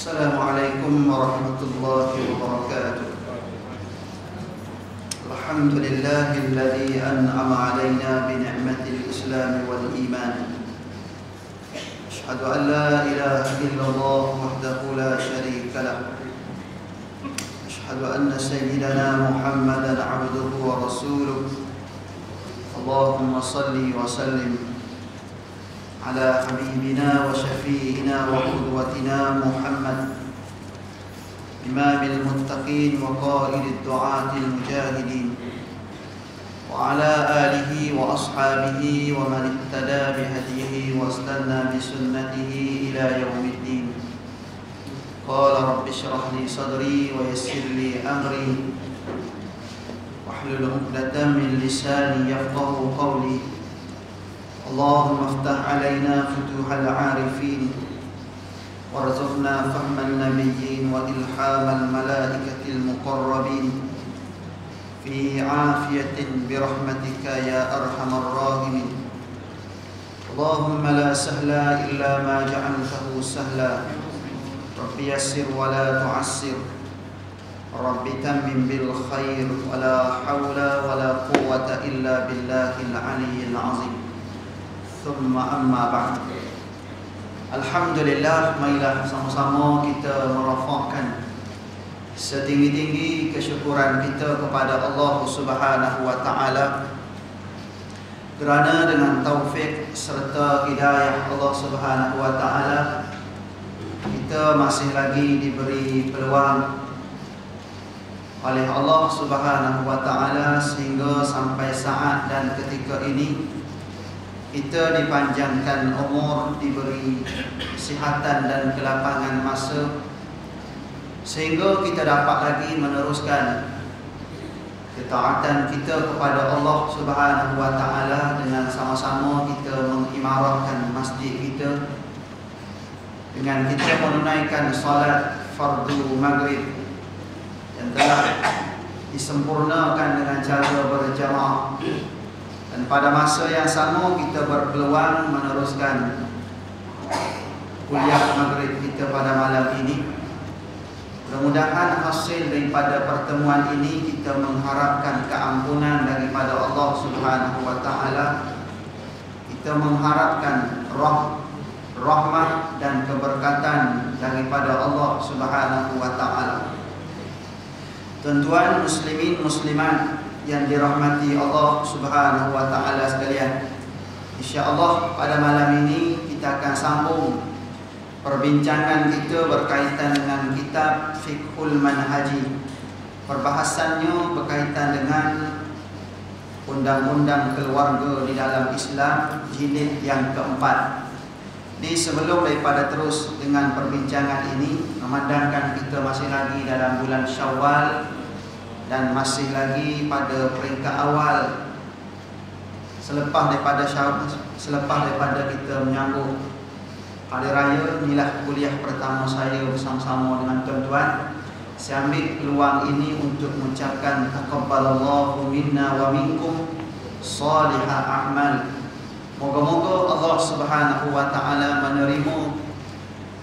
Assalamualaikum warahmatullahi wabarakatuh. Alhamdulillahilladzi an'ama 'alaina bi ni'matil Islam wal iman. Asyhadu an la ilaha illallah wahdahu la syarika lah. Asyhadu anna sayyidana Muhammadan 'abduhu wa rasuluh. Allahumma salli wa sallim على حبيبنا وشفيعنا وقدوتنا محمد إمام المتقين وقائد الدعاة المجاهدين وعلى آله وأصحابه ومن اهتدى بهديه واستنى بسنته إلى يوم الدين. قال رب اشرح لي صدري ويسر لي أمري واحلل عقدة من لساني يفقهوا قولي. اللهم افتح علينا فتوح العارفين وارزقنا فهم النبيين وإلحام الملائكة المقربين في عافية برحمتك يا أرحم الراحمين. اللهم لا سهل إلا ما جعلته سهلا. رب يسر ولا تعسر. رب تمم بالخير ولا حول ولا قوة إلا بالله العلي العظيم. Thumma amma ba'd. Alhamdulillah, marilah sama-sama kita merafakkan setinggi-tinggi kesyukuran kita kepada Allah Subhanahu wa taala kerana dengan taufik serta hidayah Allah Subhanahu wa taala kita masih lagi diberi peluang oleh Allah Subhanahu wa taala sehingga sampai saat dan ketika ini kita dipanjangkan umur, diberi kesihatan dan kelapangan masa sehingga kita dapat lagi meneruskan ketaatan kita kepada Allah Subhanahu wa taala dengan sama-sama kita mengimarahkan masjid kita, dengan kita menunaikan salat fardu maghrib yang telah disempurnakan dengan cara berjamaah. Dan pada masa yang sama kita berpeluang meneruskan kuliah maghrib kita pada malam ini. Mudah-mudahan hasil daripada pertemuan ini kita mengharapkan keampunan daripada Allah Subhanahu wa taala. Kita mengharapkan rahmat dan keberkatan daripada Allah Subhanahu wa taala. Tuan-tuan muslimin muslimat yang dirahmati Allah Subhanahu wa taala sekalian, insya-Allah pada malam ini kita akan sambung perbincangan kita berkaitan dengan kitab Fiqhul Manhaji. Perbahasannya berkaitan dengan undang-undang keluarga di dalam Islam jilid yang keempat. Ini sebelum daripada terus dengan perbincangan ini, memandangkan kita masih lagi dalam bulan Syawal dan masih lagi pada peringkat awal selepas daripada kita menyambut hari raya. Inilah kuliah pertama saya bersama-sama dengan tuan-tuan. Saya ambil peluang ini untuk mengucapkan taqabbalallahu minna wa minkum salihah a'mal. Moga-moga Allah Subhanahu wa taala menerima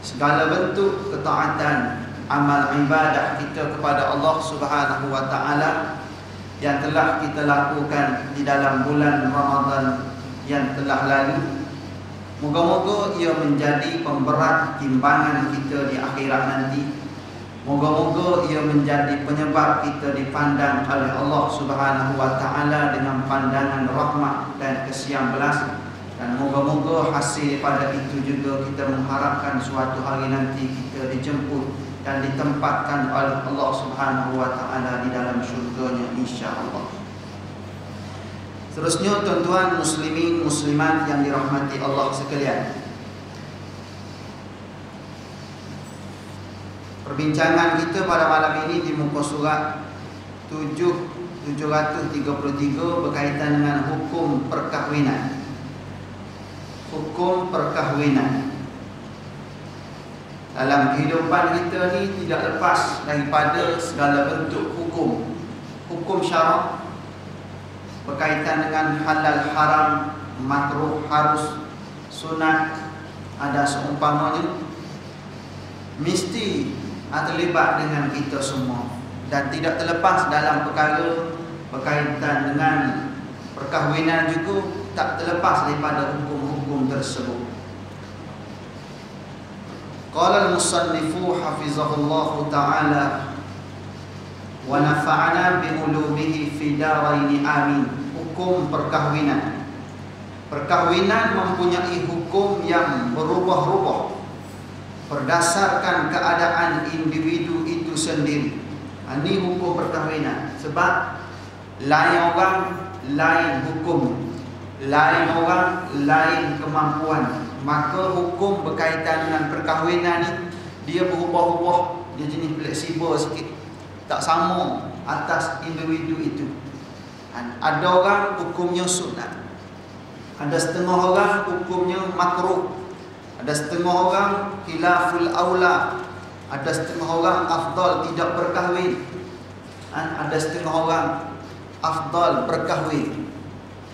segala bentuk ketaatan amal ibadah kita kepada Allah Subhanahu wa taala yang telah kita lakukan di dalam bulan Ramadan yang telah lalu. Moga-moga ia menjadi pemberat timbangan kita di akhirat nanti. Moga-moga ia menjadi penyebab kita dipandang oleh Allah Subhanahu wa taala dengan pandangan rahmat dan kesian belas. Dan moga-moga hasil daripada itu juga kita mengharapkan suatu hari nanti kita dijemput dan ditempatkan oleh Allah Subhanahu wa taala di dalam syurganya insya-Allah. Seterusnya tuan-tuan muslimin muslimat yang dirahmati Allah sekalian, perbincangan kita pada malam ini di muka surat 733 berkaitan dengan hukum perkahwinan. Hukum perkahwinan dalam kehidupan kita ni tidak lepas daripada segala bentuk hukum. Hukum syarak berkaitan dengan halal haram, makruh harus, sunat, ada seumpamanya. mesti terlibat dengan kita semua, dan tidak terlepas dalam perkara berkaitan dengan perkahwinan juga tak terlepas daripada hukum-hukum tersebut. Qala al-musannifu hafizahullahu ta'ala wa nafa'ana bi ulumihi fi daraini amin. Hukum perkahwinan. Perkahwinan mempunyai hukum yang berubah-ubah berdasarkan keadaan individu itu sendiri. Ini hukum perkahwinan. Sebab lain orang lain hukum, lain orang lain kemampuan. Maka hukum berkaitan dengan perkahwinan ni dia berubah-ubah, dia jenis fleksibel sikit, tak sama atas individu itu. Ada orang hukumnya sunat, ada setengah orang hukumnya makruh, ada setengah orang khilaful aula, ada setengah orang afdal tidak berkahwin, ada setengah orang afdal berkahwin.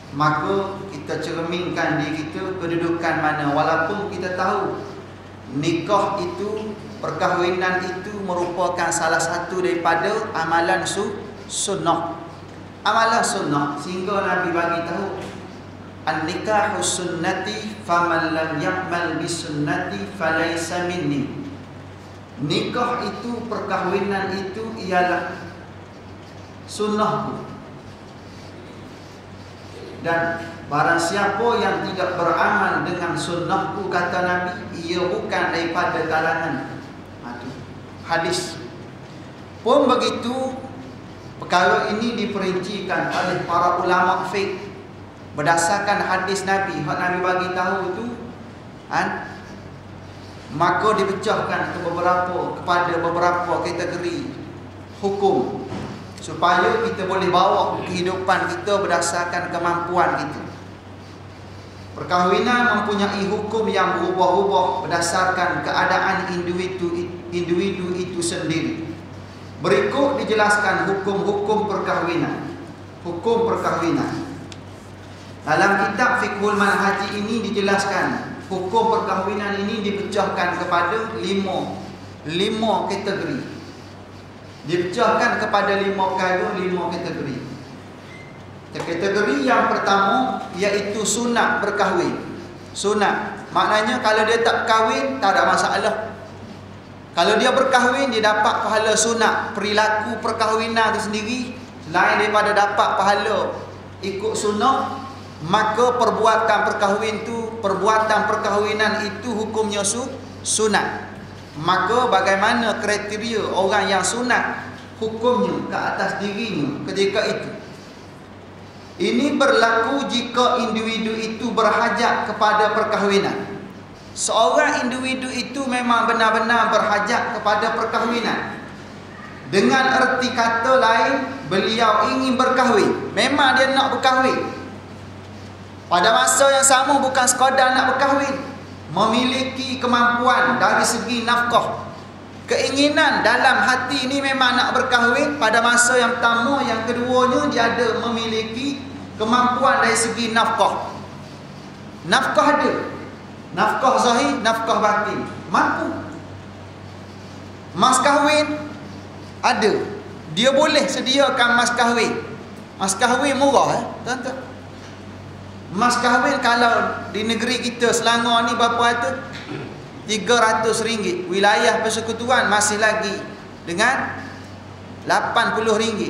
Maka kita cerminkan diri kita kedudukan mana. Walaupun kita tahu nikah itu, perkahwinan itu merupakan salah satu daripada amalan sunnah, amalan sunnah, sehingga Nabi bagi tahu an-nikahu sunnati faman lam ya'mal bi sunnati falaysa minni. Nikah itu, perkahwinan itu ialah sunnahku, dan barang siapa yang tidak beramal dengan sunnahku, kata Nabi, ia bukan daripada kalangan. Hadis pun begitu. Perkara ini diperincikan oleh para ulama fiqh berdasarkan hadis Nabi. Hak Nabi bagi tahu itu maka dipecahkan kepada beberapa kategori hukum, supaya kita boleh bawa kehidupan kita berdasarkan kemampuan kita. Perkahwinan mempunyai hukum yang berubah-ubah berdasarkan keadaan individu itu sendiri. Berikut dijelaskan hukum-hukum perkahwinan. Hukum perkahwinan. Dalam kitab Fiqhul Manhaji ini dijelaskan hukum perkahwinan ini dipecahkan kepada lima kategori. Dipecahkan kepada lima kategori. Kategori yang pertama iaitu sunat berkahwin. Sunat maknanya kalau dia tak kahwin tak ada masalah. Kalau dia berkahwin, dia dapat pahala sunat. Perilaku perkahwinan itu sendiri lain daripada dapat pahala ikut sunnah. Maka perbuatan perkahwinan itu hukumnya sunat. Maka bagaimana kriteria orang yang sunat hukumnya ke atas dirinya ketika itu? Ini berlaku jika individu itu berhajat kepada perkahwinan. Seorang individu itu memang benar-benar berhajat kepada perkahwinan. Dengan erti kata lain, beliau ingin berkahwin. Memang dia nak berkahwin. Pada masa yang sama bukan sekadar nak berkahwin, memiliki kemampuan dari segi nafkah. Keinginan dalam hati ini memang nak berkahwin. Pada masa yang pertama, yang keduanya dia ada memiliki kemampuan dari segi nafkah. Nafkah ada, nafkah zahir, nafkah batin, mampu. Mas kahwin ada, dia boleh sediakan mas kahwin. Mas kahwin murah tuan-tuan. Mas kahwin kalau di negeri kita Selangor ni berapa tu? RM300. Wilayah persekutuan masih lagi dengan RM80.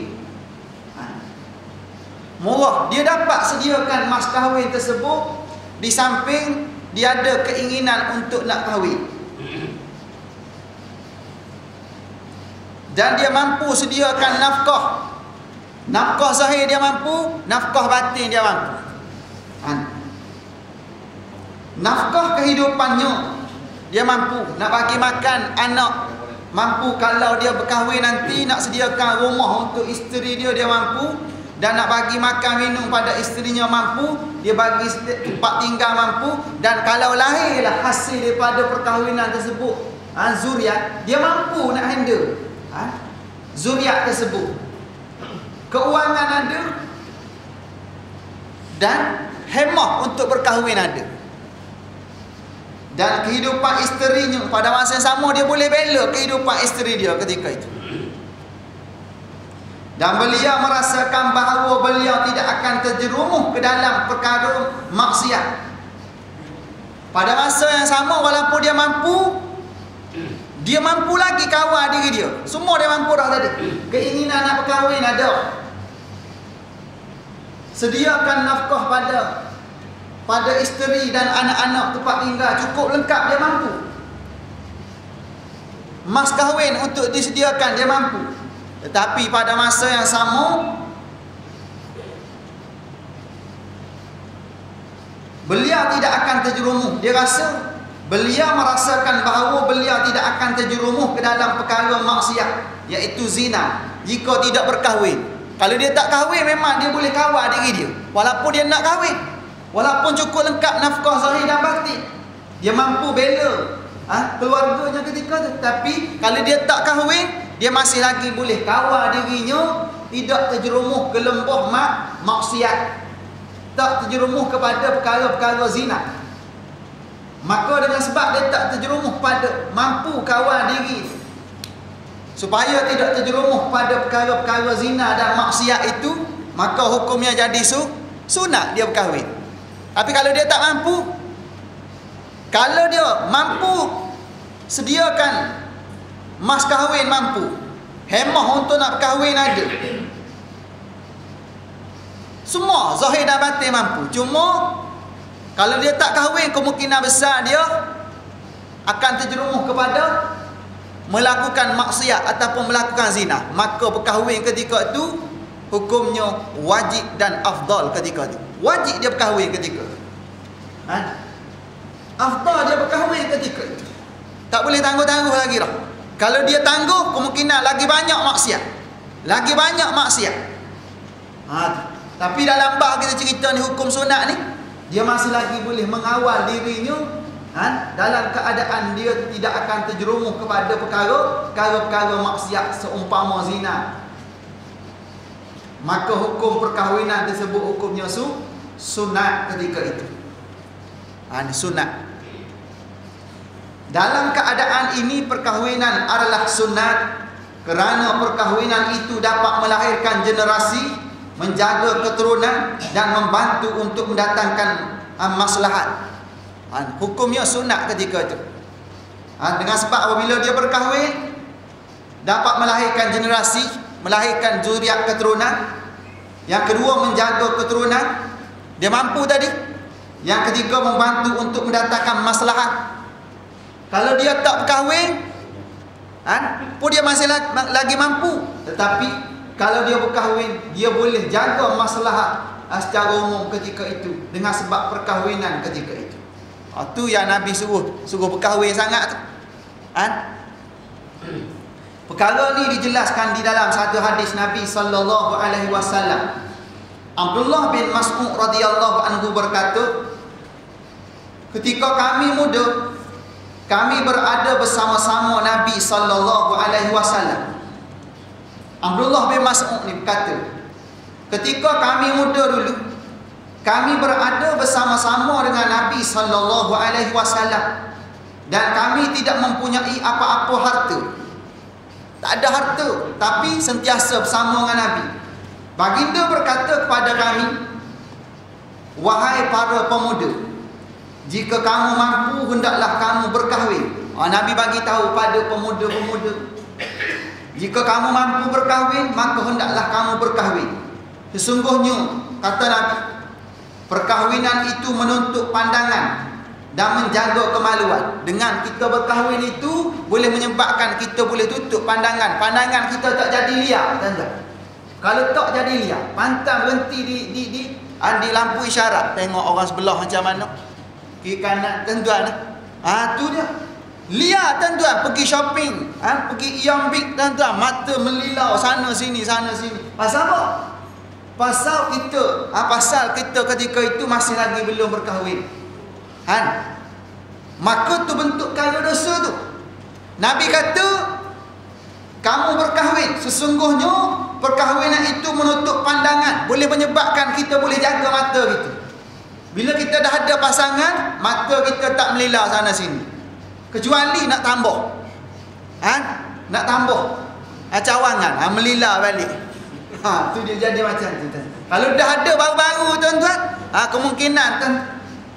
Murah. Dia dapat sediakan mas kahwin tersebut, di samping dia ada keinginan untuk nak kahwin, dan dia mampu sediakan nafkah. Nafkah zahir dia mampu, nafkah batin dia mampu. Nafkah kehidupannya dia mampu, nak bagi makan anak mampu. Kalau dia berkahwin nanti nak sediakan rumah untuk isteri dia, dia mampu. Dan nak bagi makan minum pada isterinya mampu. Dia bagi tempat tinggal mampu. Dan kalau lahirlah hasil daripada perkahwinan tersebut zuriat, dia mampu nak handle zuriat tersebut. Keuangan ada dan hemah untuk berkahwin ada. dan kehidupan isterinya, pada masa yang sama dia boleh bela kehidupan isteri dia ketika itu. Dan beliau merasakan bahawa beliau tidak akan terjerumus ke dalam perkara maksiat. Pada masa yang sama, walaupun dia mampu lagi kawal diri dia. Semua dia mampu dah tadi. Keinginan nak berkahwin ada. Sediakan nafkah pada isteri dan anak-anak, tempat tinggal cukup lengkap, dia mampu. Mas kahwin untuk disediakan, dia mampu. Tetapi pada masa yang sama, beliau tidak akan terjerumus. Beliau merasakan bahawa beliau tidak akan terjerumus ke dalam perkara maksiat, iaitu zina, jika tidak berkahwin. Kalau dia tak kahwin, memang dia boleh kawal diri dia. Walaupun dia nak kahwin, walaupun cukup lengkap nafkah zahir dan batin, dia mampu bela keluarganya ketika tu. Tapi kalau dia tak kahwin, dia masih lagi boleh kawal dirinya, tidak terjerumus ke lembah maksiat, tak terjerumus kepada perkara-perkara zina. Maka dengan sebab dia tak terjerumus pada, mampu kawal diri supaya tidak terjerumus pada perkara-perkara zina dan maksiat itu, maka hukumnya jadi sunat dia berkahwin. Tapi kalau dia tak mampu, kalau dia mampu sediakan mas kahwin, mampu hemah untuk nak berkahwin ada, semua zahir dan batin mampu. Cuma kalau dia tak kahwin, kemungkinan besar dia akan terjerumus kepada melakukan maksiat ataupun melakukan zina. Maka berkahwin ketika itu hukumnya wajib dan afdal ketika itu. Wajib dia berkahwin ketika itu. Afdal dia berkahwin ketika itu. Tak boleh tangguh-tangguh lagi dah. Kalau dia tangguh, kemungkinan lagi banyak maksiat. Lagi banyak maksiat. Tapi dalam bab kita cerita ni, hukum sunat ni, dia masih lagi boleh mengawal dirinya dalam keadaan dia tidak akan terjerumus kepada perkara maksiat seumpama zina. Maka hukum perkahwinan tersebut hukumnya sunat ketika itu. Sunat. Dalam keadaan ini perkahwinan adalah sunat kerana perkahwinan itu dapat melahirkan generasi, menjaga keturunan dan membantu untuk mendatangkan maslahat. Hukumnya sunat ketika itu. Dengan sebab apabila dia berkahwin, dapat melahirkan generasi, melahirkan zuriat keturunan. Yang kedua, menjaga keturunan, dia mampu tadi. Yang ketiga, membantu untuk mendatangkan maslahat. Kalau dia tak berkahwin, pun dia masih lagi mampu. Tetapi kalau dia berkahwin, dia boleh jaga maslahat secara umum ketika itu dengan sebab perkahwinan ketika itu. Tu yang Nabi suruh berkahwin sangat tu. Perkara ni dijelaskan di dalam satu hadis Nabi sallallahu alaihi wasallam. Abdullah bin Mas'ud radhiyallahu anhu berkata, ketika kami muda, kami berada bersama-sama Nabi sallallahu alaihi wasallam. Abdullah bin Mas'ud ni berkata, ketika kami muda dulu, kami berada bersama-sama dengan Nabi sallallahu alaihi wasallam dan kami tidak mempunyai apa-apa harta. Tak ada harta, tapi sentiasa bersama dengan Nabi. Baginda berkata kepada kami, wahai para pemuda, jika kamu mampu, hendaklah kamu berkahwin. Nabi bagi tahu pada pemuda-pemuda, jika kamu mampu berkahwin, maka hendaklah kamu berkahwin. Sesungguhnya, kata Nabi, perkahwinan itu menuntut pandangan dan menjaga kemaluan. Dengan kita berkahwin itu boleh menyebabkan kita boleh tutup pandangan. Pandangan kita tak jadi liar, tuan-tuan. Kalau tak jadi liar, pantang berhenti di lampu isyarat, tengok orang sebelah macam mana, kiri kanan, tuan-tuan. Tu dia. Liar, tuan-tuan, pergi shopping, pergi Iambik, tuan-tuan, mata melilau sana sini. Pasal apa? Pasal kita ketika itu masih lagi belum berkahwin. Maka tu bentuk kaya dosa tu. Nabi kata, kamu berkahwin, sesungguhnya perkahwinan itu menutup pandangan, boleh menyebabkan kita boleh jaga mata kita. Bila kita dah ada pasangan, mata kita tak melila sana sini. Kecuali nak tambah. Nak tambah cawangan, melila balik. Tu dia jadi macam tu. Kalau dah ada baru-baru tuan-tuan, kemungkinan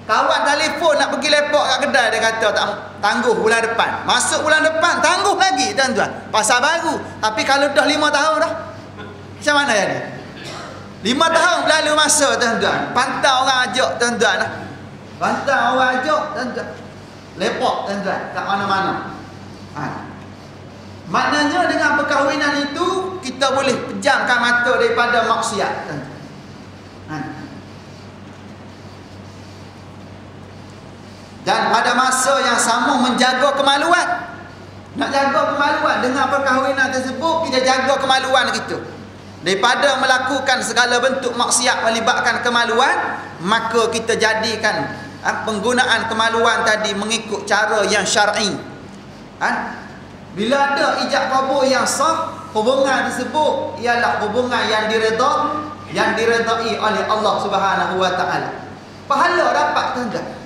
kawan telefon nak pergi lepak kat kedai, dia kata tak tangguh bulan depan. Masuk bulan depan tangguh lagi tuan-tuan. Pasal baru. Tapi kalau dah 5 tahun dah, macam mana jadi? 5 tahun berlalu masa tuan-tuan. Pantau orang ajak tuan-tuan lah. Pantau orang ajak tuan-tuan. Lepak tuan-tuan kat mana-mana. Maknanya dengan perkahwinan itu kita boleh pejamkan mata daripada maksiat tuan-tuan. Dan pada masa yang sama menjaga kemaluan. Nak jaga kemaluan dengan perkahwinan tersebut, kita jaga kemaluan kita. Daripada melakukan segala bentuk maksiat melibatkan kemaluan, maka kita jadikan penggunaan kemaluan tadi mengikut cara yang syar'i. Bila ada ijab kabul yang sah, hubungan tersebut ialah hubungan yang diredai oleh Allah Subhanahu wa taala. Pahala dapat tuan-tuan.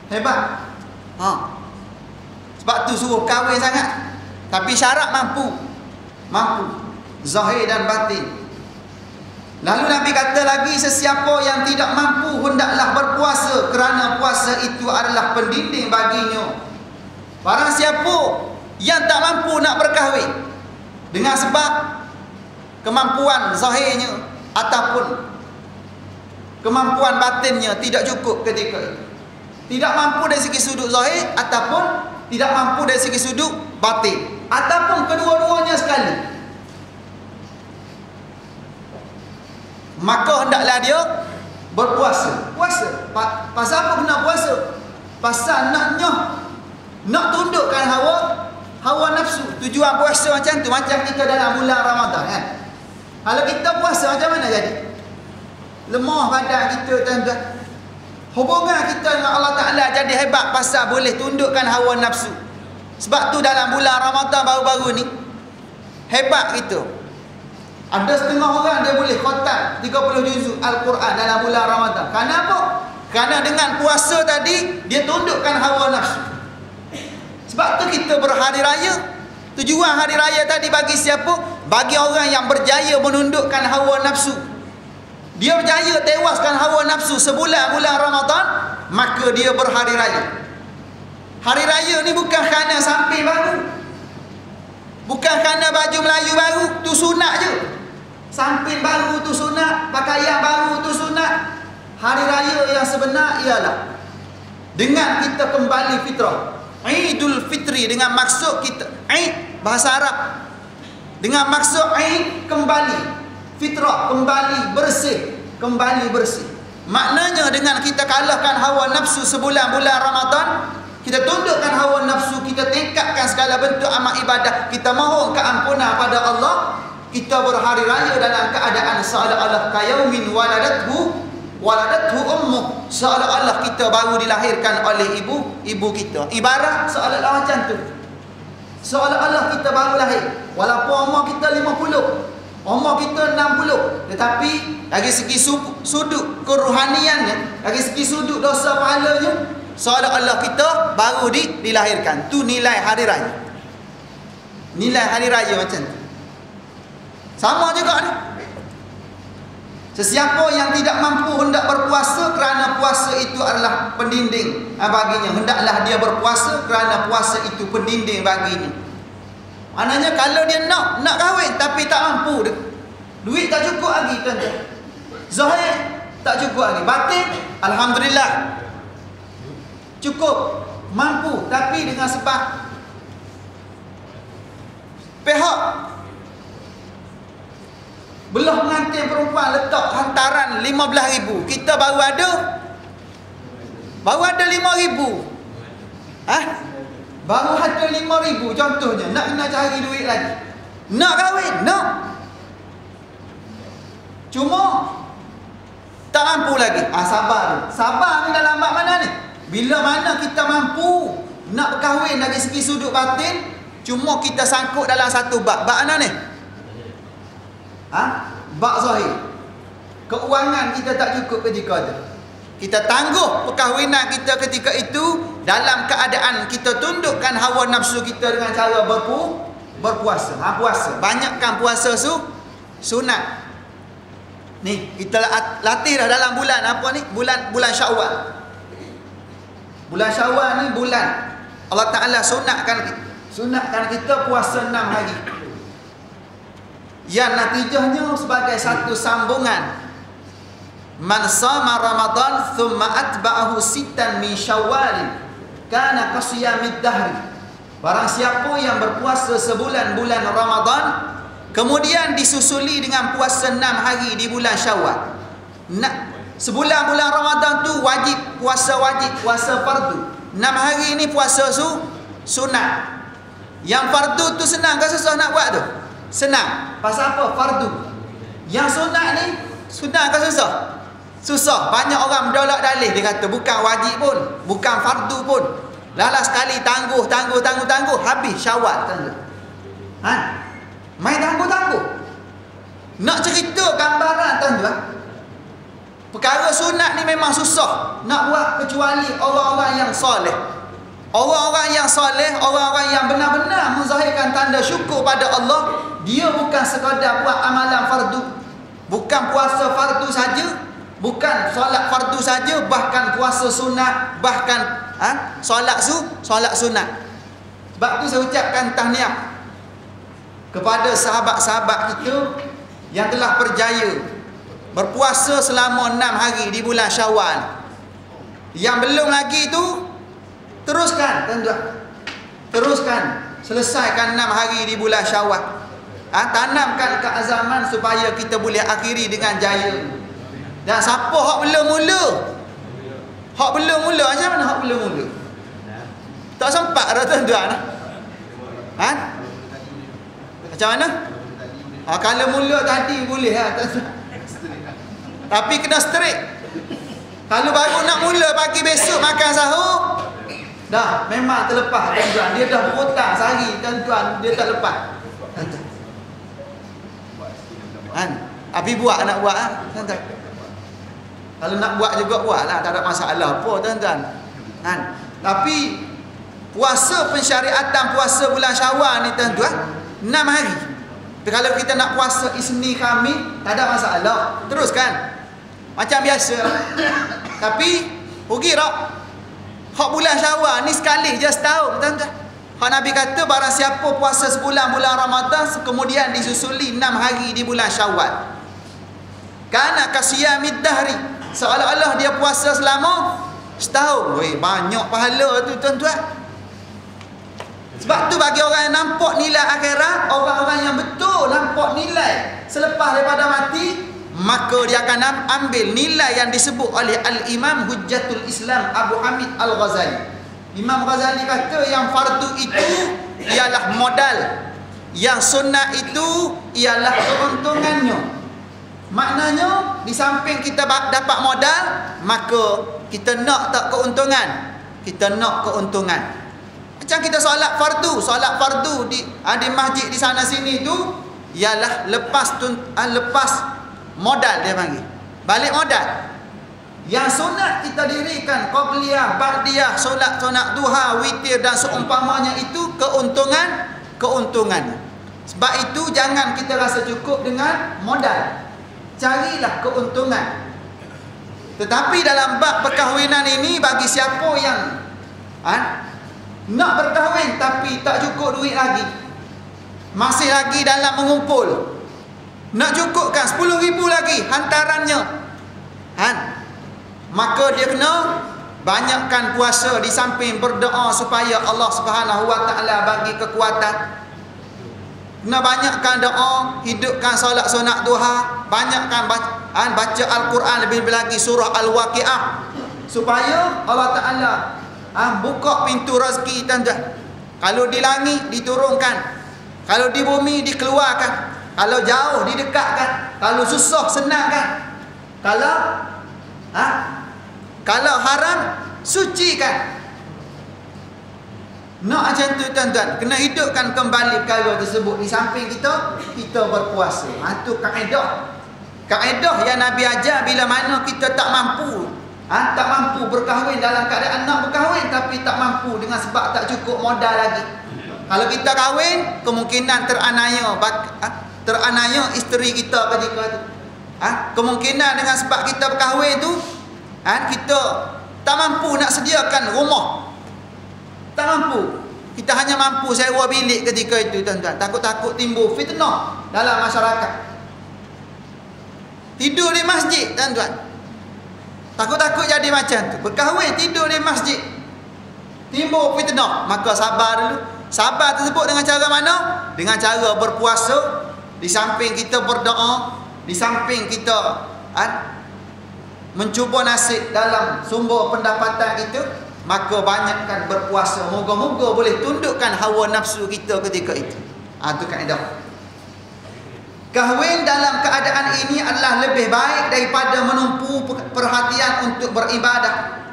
Hebat. Sebab tu suruh kahwin sangat. Tapi syarat mampu. Zahir dan batin. Lalu Nabi kata lagi, sesiapa yang tidak mampu hendaklah berpuasa, kerana puasa itu adalah pendinding baginya. Barang siapa yang tak mampu nak berkahwin dengan sebab kemampuan zahirnya ataupun kemampuan batinnya tidak cukup ketika itu, tidak mampu dari segi sudut zahir ataupun tidak mampu dari segi sudut batin, ataupun kedua-duanya sekali, maka hendaklah dia berpuasa. Puasa. Pasal apa kena puasa? Pasal nak tundukkan hawa nafsu. Tujuan puasa macam tu, macam kita dalam bulan Ramadan kan. Kalau kita puasa macam mana jadi? Lemah badan kita tuan-tuan. Hubungan kita dengan Allah Ta'ala jadi hebat pasal boleh tundukkan hawa nafsu. Sebab tu dalam bulan Ramadan baru-baru ni hebat kita. Ada setengah orang dia boleh khatam 30 juzuk Al-Quran dalam bulan Ramadan. Kenapa? Kerana dengan puasa tadi dia tundukkan hawa nafsu. Sebab tu kita berhari raya. Tujuan hari raya tadi bagi siapa? Bagi orang yang berjaya menundukkan hawa nafsu. Dia berjaya tewaskan hawa nafsu sebulan bulan Ramadan, maka dia berhari raya. Hari raya ni bukan kerana samping baru, bukan kerana baju Melayu baru, tu sunat je. Samping baru tu sunat, pakaian baru tu sunat. Hari raya yang sebenar ialah dengan kita kembali fitrah. Idul Fitri dengan maksud kita, Aid bahasa Arab, dengan maksud Aid kembali, fitrah kembali bersih, Maknanya dengan kita kalahkan hawa nafsu sebulan bulan Ramadan, kita tundukkan hawa nafsu, kita tingkatkan segala bentuk amal ibadah, kita mohon keampunan pada Allah, kita berhari raya dalam keadaan seolah-olah kayaumin waladathu ummu, seolah-olah kita baru dilahirkan oleh ibu kita. Ibarat seolah-olah macam tu, seolah-olah kita baru lahir. Walaupun umur kita 50, umur kita 60, tetapi dari segi sudut kerohaniannya, dari segi sudut dosa pahalanya, seolah-olah kita baru dilahirkan. Tu nilai hari raya. Nilai hari raya macam tu. Sama juga ni. Sesiapa yang tidak mampu hendak berpuasa, kerana puasa itu adalah pendinding baginya. Hendaklah dia berpuasa kerana puasa itu pendinding baginya. Maknanya kalau dia nak kahwin tapi tak mampu, duit tak cukup lagi tuan-tuan, zahir tak cukup lagi, batin alhamdulillah cukup, mampu, tapi dengan sebab pihak belah pengantin perempuan letak hantaran 15,000, kita baru ada 5,000, baru ada 5,000 contohnya, nak kena cari duit lagi, nak kahwin, nak, cuma tak mampu lagi. Sabar ni dalam bab mana ni? Bila mana kita mampu nak berkahwin dari segi sudut batin, cuma kita sangkut dalam satu bab mana ni? Bab zahir. Keuangan kita tak cukup ketika tu. Kita tangguh perkahwinan kita ketika itu dalam keadaan kita tundukkan hawa nafsu kita dengan cara berpuasa. Puasa. Banyakkan puasa sunat. Ni kita latih dah dalam bulan apa ni? Bulan Syawal. Bulan Syawal ni bulan Allah Taala sunatkan kita puasa 6 hari. Yang natijahnya sebagai satu sambungan. Man sama Ramadan thumma atba'ahu sittan min Syawal kana qasiyamid dahri. Barang siapa yang berpuasa sebulan bulan Ramadan kemudian disusuli dengan puasa 6 hari di bulan Syawal. Sebulan bulan Ramadan tu puasa fardu. 6 hari ni puasa sunat. Yang fardu tu senang ke susah nak buat tu? Senang. Pasal apa? Fardu. Yang sunat ni senang ke susah? Susah. Banyak orang menolak dalih, dia kata bukan wajib pun, bukan fardu pun. Lala sekali tangguh habis Syawal tanda. Main tangguh. Nak cerita gambaran tanda. Perkara sunat ni memang susah nak buat kecuali orang-orang yang soleh. Orang-orang yang soleh, orang-orang yang benar-benar menzahirkan tanda syukur pada Allah, dia bukan sekadar buat amalan fardu, bukan puasa fardu saja, bukan solat fardu saja, bahkan puasa sunat, bahkan solat sunat. Sebab tu saya ucapkan tahniah kepada sahabat-sahabat kita yang telah berjaya berpuasa selama 6 hari di bulan Syawal. Yang belum lagi tu teruskan tuan-tuan. Teruskan, selesaikan 6 hari di bulan Syawal. Tanamkan keazaman supaya kita boleh akhiri dengan jaya. Dan siapa hak belum mula? Hak belum mula macam mana hak belum mula? Tak sempat dah tuan-tuan. Macam mana? Kalau mula tadi boleh tuan-tuan. Tapi kena straight. Kalau baru nak mula pagi besok makan sahur, dah memang terlepas tuan-tuan. Dia dah berhutang sehari tuan-tuan, dia tak lepas. Tapi nak buat tuan-tuan. Kalau nak buat juga buatlah, tak ada masalah apa tuan-tuan. Tapi puasa pensyariatan puasa bulan Syawal ni tuan-tuan 6 hari. Tapi kalau kita nak puasa Isnin Khamis tak ada masalah, teruskan macam biasa. Tapi rugi tak? Hak bulan Syawal ni sekali je setahun tuan-tuan. Hak Nabi kata barang siapa puasa sebulan bulan Ramadan kemudian disusuli 6 hari di bulan Syawal, kana kasiyamid dahri, seolah-olah dia puasa selama setahun. Banyak pahala tu tuan-tuan. Sebab tu bagi orang yang nampak nilai akhirat, orang-orang yang betul nampak nilai selepas daripada mati, maka dia akan ambil nilai yang disebut oleh Al-Imam Hujjatul Islam Abu Hamid Al-Ghazali. Imam Ghazali kata yang fardu itu ialah modal, yang sunnah itu ialah keuntungannya. Maknanya di samping kita dapat modal, maka kita nak tak keuntungan? Kita nak keuntungan. Macam kita solat fardu di masjid di sana sini tu ialah lepas modal, dia panggil balik modal. Yang sunat kita dirikan qabliyah, ba'diyah, solat sunat duha, witir dan seumpamanya itu keuntungan. Sebab itu jangan kita rasa cukup dengan modal, carilah keuntungan. Tetapi dalam bab perkahwinan ini, bagi siapa yang nak berkahwin tapi tak cukup duit lagi, masih lagi dalam mengumpul, nak cukupkan 10,000 lagi hantarannya, maka dia kena banyakkan puasa di samping berdoa supaya Allah Subhanahu Wa Taala bagi kekuatan. Kena banyakkan doa, hidupkan solat sunat duha, banyakkan baca Al-Quran, lebih lagi surah Al-Waqiah, supaya Allah Taala buka pintu rezeki tuan-tuan. Kalau di langit diturunkan, kalau di bumi dikeluarkan, kalau jauh didekatkan, kalau susah senangkan, kalau haram sucikan. Nak macam tu tuan-tuan, kena hidupkan kembali perkara tersebut di samping kita berpuasa. Itu kaedah yang Nabi ajar. Bila mana kita tak mampu Tak mampu berkahwin dalam keadaan nak berkahwin, tapi tak mampu dengan sebab tak cukup modal lagi. Kalau kita kahwin, kemungkinan teranaya isteri kita ketika itu. Kemungkinan dengan sebab kita berkahwin tu, kita tak mampu nak sediakan rumah. Tak mampu. Kita hanya mampu sewa bilik ketika itu, tuan-tuan. Takut-takut timbul fitnah dalam masyarakat. Tidur di masjid, tuan-tuan. Takut-takut jadi macam tu. Berkahwin, tidur di masjid, timbul fitnah. Maka sabar dulu. Sabar tersebut dengan cara mana? Dengan cara berpuasa. Di samping kita berdoa, di samping kita mencuba nasib dalam sumber pendapatan kita, maka banyakkan berpuasa. Moga-moga boleh tundukkan hawa nafsu kita ketika itu. Itu kaedah. Kahwin dalam keadaan ini adalah lebih baik daripada menumpu perhatian untuk beribadah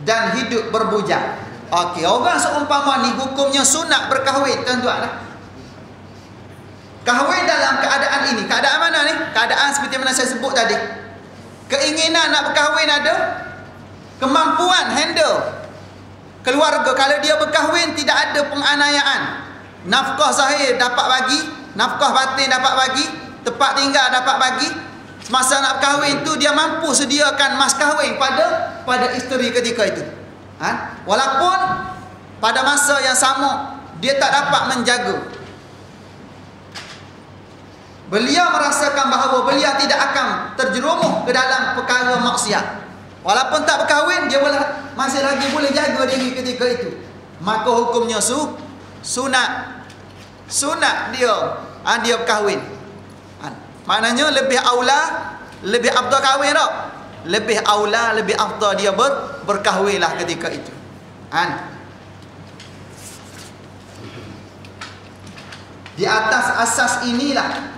dan hidup berbujang. Okey, orang seumpama ni hukumnya sunat berkahwin, tuan-tuan. Kahwin dalam keadaan ini, keadaan mana ni? Keadaan seperti mana saya sebut tadi. Keinginan nak berkahwin ada, kemampuan handle keluarga. Kalau dia berkahwin tidak ada penganiayaan, nafkah zahir dapat bagi, nafkah batin dapat bagi, tempat tinggal dapat bagi. Semasa nak berkahwin tu dia mampu sediakan mas kahwin pada isteri ketika itu. Walaupun pada masa yang sama dia tak dapat menjaga. Beliau merasakan bahawa beliau tidak akan terjerumus ke dalam perkara maksiat. Walaupun tak berkahwin, dia masih lagi boleh jaga diri ketika itu. Maka hukumnya sunat. Sunat dia berkahwin. Maknanya lebih aula, lebih afdal kahwin tak? Lebih aula, lebih afdal dia berkahwinlah ketika itu. Di atas asas inilah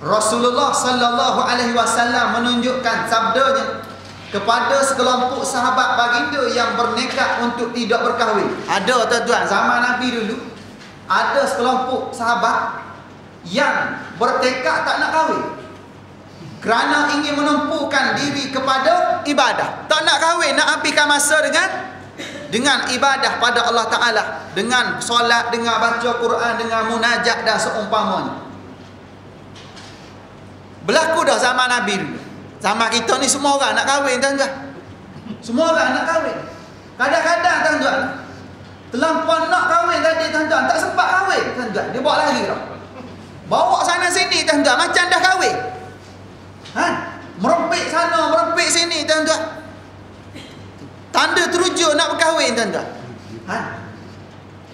Rasulullah sallallahu alaihi wasallam menunjukkan sabdanya kepada sekelompok sahabat baginda yang bernekat untuk tidak berkahwin. Ada, tuan-tuan, zaman Nabi dulu ada sekelompok sahabat yang bertekad tak nak kahwin kerana ingin menumpukan diri kepada ibadah. Tak nak kahwin, nak habiskan masa dengan ibadah pada Allah Ta'ala, dengan solat, dengan baca Quran, dengan munajat dan seumpamanya. Berlaku dah zaman Nabi dulu. Zaman kita ni semua orang nak kahwin, tuan-tuan. Semua orang nak kahwin. Kadang-kadang, tuan-tuan, terlampau nak kahwin tadi, tuan-tuan, tak sempat kahwin, tuan-tuan. Dia bawa lari dah. Bawa sana sini, tuan-tuan, macam dah kahwin. Merempik sana, merempik sini, tuan-tuan. Tanda teruja nak berkahwin, tuan-tuan.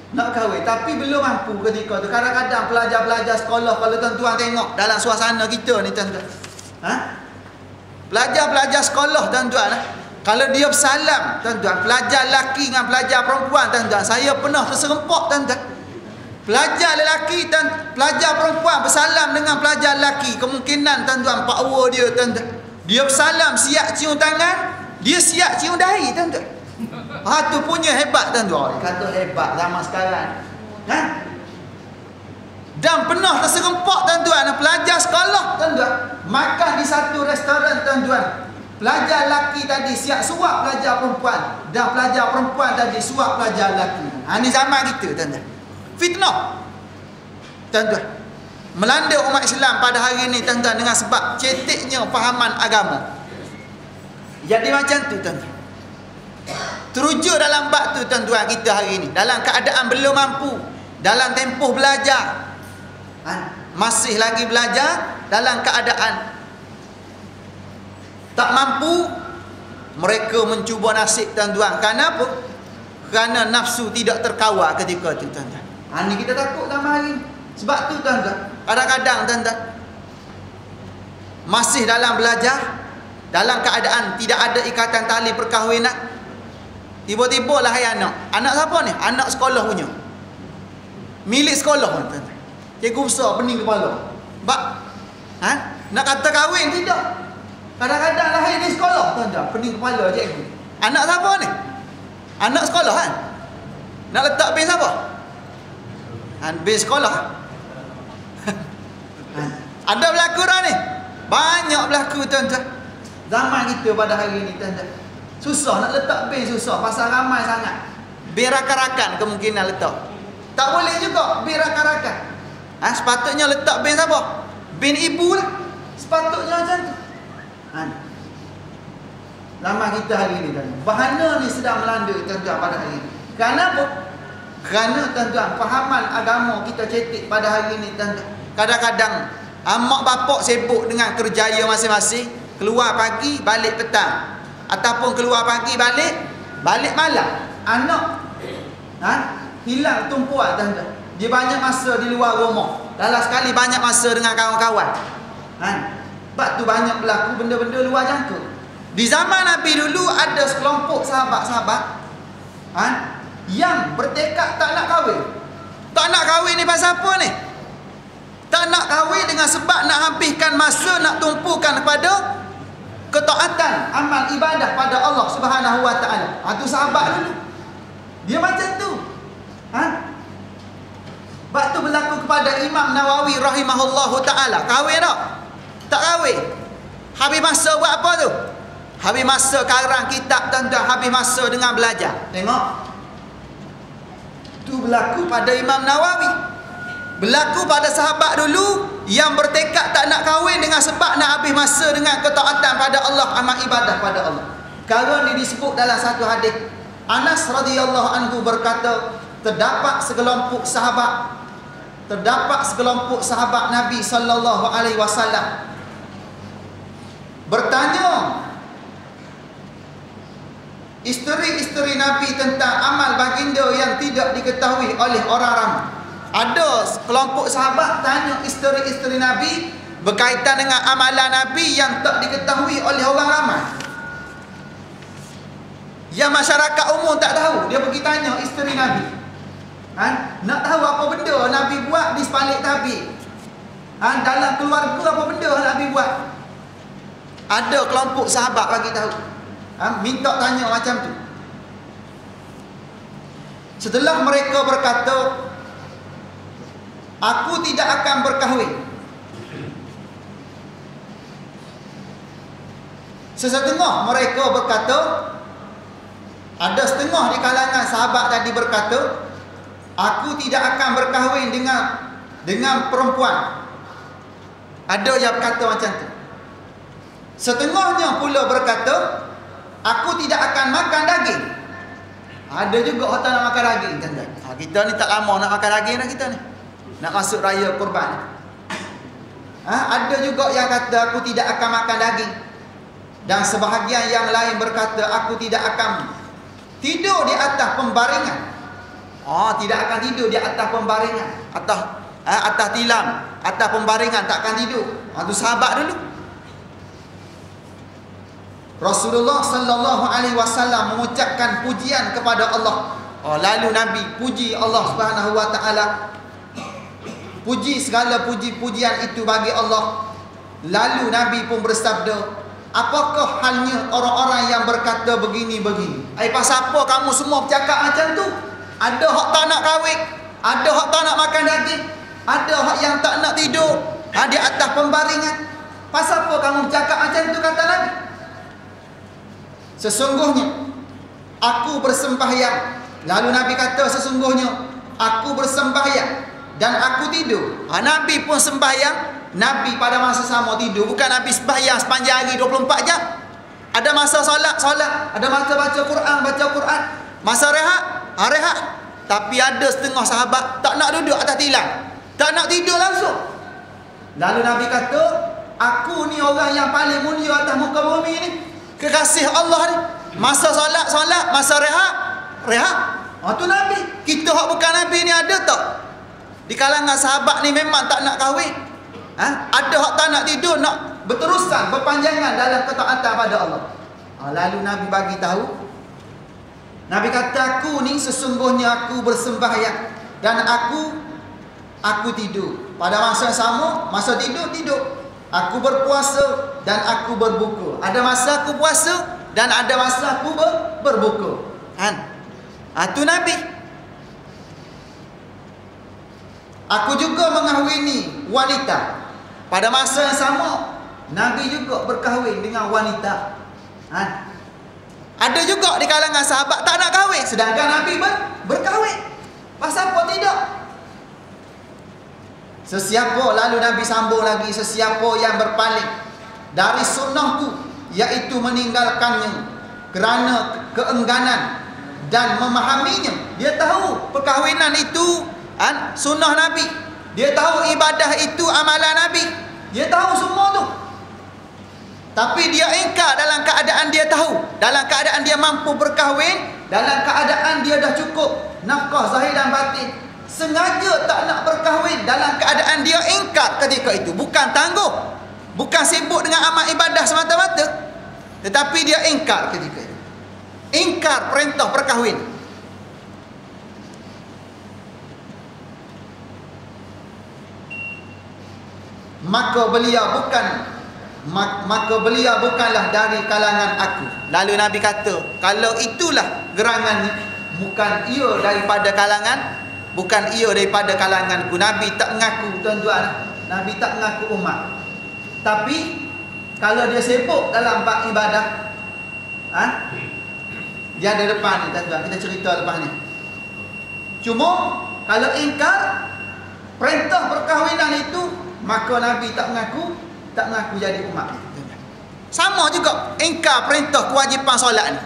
Nak kahwin, tapi belum mampu ketika tu. Kadang-kadang pelajar-pelajar sekolah, kalau tuan-tuan tengok dalam suasana kita ni, tuan-tuan, pelajar-pelajar sekolah, tuan-tuan, kalau dia bersalam, tuan-tuan, pelajar lelaki dengan pelajar perempuan, tuan-tuan, saya pernah terserempak, tuan-tuan. Pelajar lelaki dan pelajar perempuan bersalam dengan pelajar lelaki, kemungkinan, tuan-tuan, power dia, tuan-tuan, dia bersalam siap cium tangan, dia siap cium dahi, tuan-tuan. Tu punya hebat, tuan-tuan. Kata hebat zaman sekarang. Dan pernah terserempak, tuan-tuan, pelajar sekolah, tuan-tuan, makan di satu restoran, tuan-tuan. Pelajar lelaki tadi siap suap pelajar perempuan, dan pelajar perempuan tadi suap pelajar lelaki. Ini zaman kita, tuan-tuan. Fitnah, tuan-tuan, melanda umat Islam pada hari ini, tuan-tuan, dengan sebab ceteknya fahaman agama. Jadi macam tu, tuan-tuan. Teruja dalam bab tu, tuan-tuan, kita hari ini dalam keadaan belum mampu, dalam tempoh belajar, masih lagi belajar, dalam keadaan tak mampu, mereka mencuba nasib, tuan-tuan. Kenapa? Kerana nafsu tidak terkawal ketika itu, tuan-tuan. Ini kita takut sama hari ini. Sebab tu, tuan-tuan, kadang-kadang, tuan-tuan, masih dalam belajar, dalam keadaan tidak ada ikatan tali perkahwinan, tiba-tiba lahir anak. Anak siapa ni? Anak sekolah punya, milik sekolah, tuan-tuan. Cikgu besar pening kepala. Nak kata kahwin tidak. Kadang-kadang lahir di sekolah, tuan-tuan, pening kepala cikgu. Anak siapa ni? Anak sekolah, Nak letak bil siapa? Bil sekolah. Ada berlaku dah ni. Banyak berlaku, tuan-tuan. Zaman kita pada hari ini, tuan-tuan. Susah nak letak bin, susah pasal ramai sangat. Bin rakan-rakan kemungkinan letak. Tak boleh juga bin rakan-rakan. Sepatutnya letak bin siapa? Bin ibu lah. Sepatutnya macam tu. Lama kita hari ni tuan. Bahana ni sedang melanda tuan-tuan pada hari ni. Kenapa? Kerana tuan-tuan, fahaman agama kita cetek pada hari ni tuan-tuan. Kadang-kadang mak bapak sibuk dengan kerjaya masing-masing, keluar pagi balik petang, ataupun keluar pagi balik malam. Anak hilang tumpuan tuan-tuan. Dia banyak masa di luar rumah. Dalam sekali banyak masa dengan kawan-kawan. Sebab tu banyak berlaku benda-benda luar jangka. Di zaman Nabi dulu ada sekelompok sahabat-sahabat yang bertekad tak nak kahwin. Tak nak kahwin ni pasal apa ni? Tak nak kahwin dengan sebab nak habiskan masa, nak tumpukan kepada ketaatan amal ibadah pada Allah Subhanahu Wa Taala. Itu sahabat dulu. Dia macam tu. Sebab tu berlaku kepada Imam Nawawi rahimahullahu taala. Kahwin tak? Tak kahwin. Habis masa buat apa tu? Habis masa karang kitab tuan-tuan, habis masa dengan belajar. Tengok. Tu berlaku pada Imam Nawawi. Berlaku pada sahabat dulu yang bertekad tak nak kahwin dengan sebab nak habis masa dengan ketaatan pada Allah, amal ibadah pada Allah. Kalau ni disebut dalam satu hadis. Anas radhiyallahu anhu berkata, terdapat sekelompok sahabat Nabi sallallahu alaihi wasallam bertanya isteri-isteri Nabi tentang amal baginda yang tidak diketahui oleh orang ramai. Ada kelompok sahabat tanya isteri-isteri Nabi berkaitan dengan amalan Nabi yang tak diketahui oleh orang ramai. Yang masyarakat umum tak tahu. Dia pergi tanya isteri Nabi. Nak tahu apa benda Nabi buat di sebalik tabir. Dalam keluarga apa benda Nabi buat. Ada kelompok sahabat bagi tahu. Minta tanya macam tu. Setelah mereka berkata, aku tidak akan berkahwin. Sesetengah mereka berkata, ada setengah di kalangan sahabat tadi berkata, aku tidak akan berkahwin dengan perempuan. Ada yang berkata macam tu. Setengahnya pula berkata, aku tidak akan makan daging. Ada juga orang tak nak makan daging, tuan-tuan. Kita ni tak lama nak makan daging dah kita ni. Nak masuk raya kurban. Ada juga yang kata aku tidak akan makan daging. Dan sebahagian yang lain berkata aku tidak akan tidur di atas pembaringan. Tidak akan tidur di atas pembaringan. Atas tilam, atas pembaringan tak akan tidur. Itu sahabat dulu. Rasulullah sallallahu alaihi wasallam mengucapkan pujian kepada Allah. Lalu Nabi puji Allah Subhanahu wa taala. Puji segala puji-pujian itu bagi Allah. Lalu Nabi pun bersabda, apakah halnya orang-orang yang berkata begini-begini? Pasal apa kamu semua bercakap macam tu? Ada hak tak nak kahwin, ada hak tak nak makan daging, ada hak yang tak nak tidur di atas pembaringan. Pasal apa kamu bercakap macam tu, kata Nabi? Sesungguhnya aku bersembahyang. Lalu Nabi kata, sesungguhnya aku bersembahyang dan aku tidur. Nabi pun sembahyang. Nabi pada masa sama tidur. Bukan Nabi sembahyang sepanjang hari 24 jam. Ada masa solat, ada masa baca Quran. Masa rehat. Tapi ada setengah sahabat tak nak duduk atas tilam, tak nak tidur langsung. Lalu Nabi kata, aku ni orang yang paling mulia atas muka bumi ni, kekasih Allah ni. Masa solat, masa rehat. Tu Nabi. Kita hak bukan Nabi ni ada tak? Di kalangan sahabat ni memang tak nak kahwin. Ada hak tak nak tidur, nak berterusan, berpanjangan dalam ketaatan pada Allah. Lalu Nabi bagi tahu. Nabi kata, aku ni sesungguhnya aku bersembahyang dan aku tidur. Pada masa yang sama, masa tidur. Aku berpuasa dan aku berbuka. Ada masa aku puasa dan ada masa aku berbuka. Itu Nabi. Aku juga mengahwini wanita. Pada masa yang sama, Nabi juga berkahwin dengan wanita. Ada juga di kalangan sahabat tak nak kahwin, sedangkan Nabi berkahwin. Pasal apa tidak? Sesiapa, lalu Nabi sambung lagi, sesiapa yang berpaling dari sunnahku, iaitu meninggalkannya kerana keengganan dan memahaminya. Dia tahu perkahwinan itu sunnah Nabi, dia tahu ibadah itu amalan Nabi, dia tahu semua tu, tapi dia ingkar dalam keadaan dia tahu, dalam keadaan dia mampu berkahwin, dalam keadaan dia dah cukup nafkah zahir dan batin, sengaja tak nak berkahwin dalam keadaan dia ingkar ketika itu. Bukan tangguh, bukan sibuk dengan amal ibadah semata-mata, tetapi dia ingkar ketika itu. Ingkar perintah perkahwin. Maka beliau bukanlah dari kalangan aku. Lalu Nabi kata, kalau itulah gerangannya, bukan ia daripada kalanganku. Nabi tak mengaku, tuan-tuan, Nabi tak mengaku umat. Tapi kalau dia sibuk dalam bab ibadah, dia ada depan ni, tuan-tuan, kita cerita lepas ni. Cuma kalau ingkar perintah perkahwinan itu, maka Nabi tak mengaku jadi umat. Sama juga ingkar perintah kewajipan solat ni.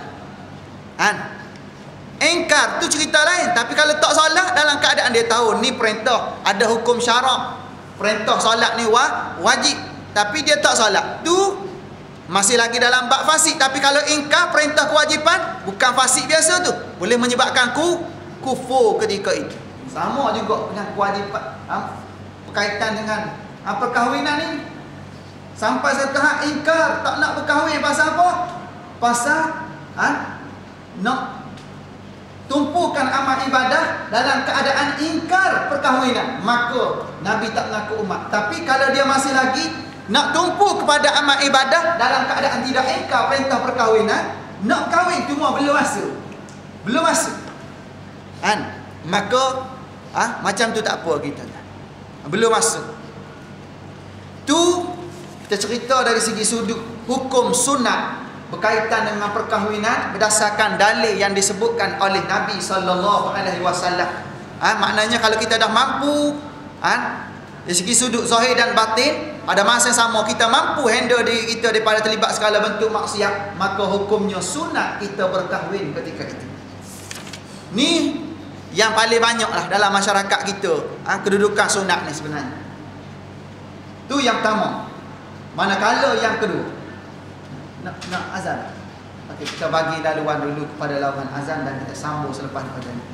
Ingkar tu cerita lain, tapi kalau tak solat dalam keadaan dia tahu ni perintah, ada hukum syarak, perintah solat ni wajib, tapi dia tak solat, tu masih lagi dalam bab fasik. Tapi kalau ingkar perintah kewajipan, bukan fasik biasa tu, boleh menyebabkan kufur ketika itu. Sama juga dengan kewajipan berkaitan dengan perkahwinan ni. Sampai setahap ingkar, tak nak berkahwin. Pasal apa? Pasal nak tumpukan amal ibadah dalam keadaan ingkar perkahwinan, maka Nabi tak mengaku umat. Tapi kalau dia masih lagi nak tumpu kepada amal ibadah dalam keadaan tidak ingkar perintah perkahwinan, nak kahwin cuma belum masa, maka macam tu tak apa kita, belum masa. Tu kita cerita dari segi sudut hukum sunnah berkaitan dengan perkahwinan berdasarkan dalil yang disebutkan oleh Nabi SAW. Maknanya kalau kita dah mampu dari segi sudut zahir dan batin, pada masa yang sama kita mampu handle diri kita daripada terlibat segala bentuk maksiat, maka hukumnya sunat kita berkahwin ketika itu. Ni yang paling banyak lah dalam masyarakat kita, kedudukan sunat ni sebenarnya. Tu yang pertama. Manakala yang kedua, nak azan. Okey, kita bagi laluan dulu kepada laluan azan dan kita sambung selepas daripada ni.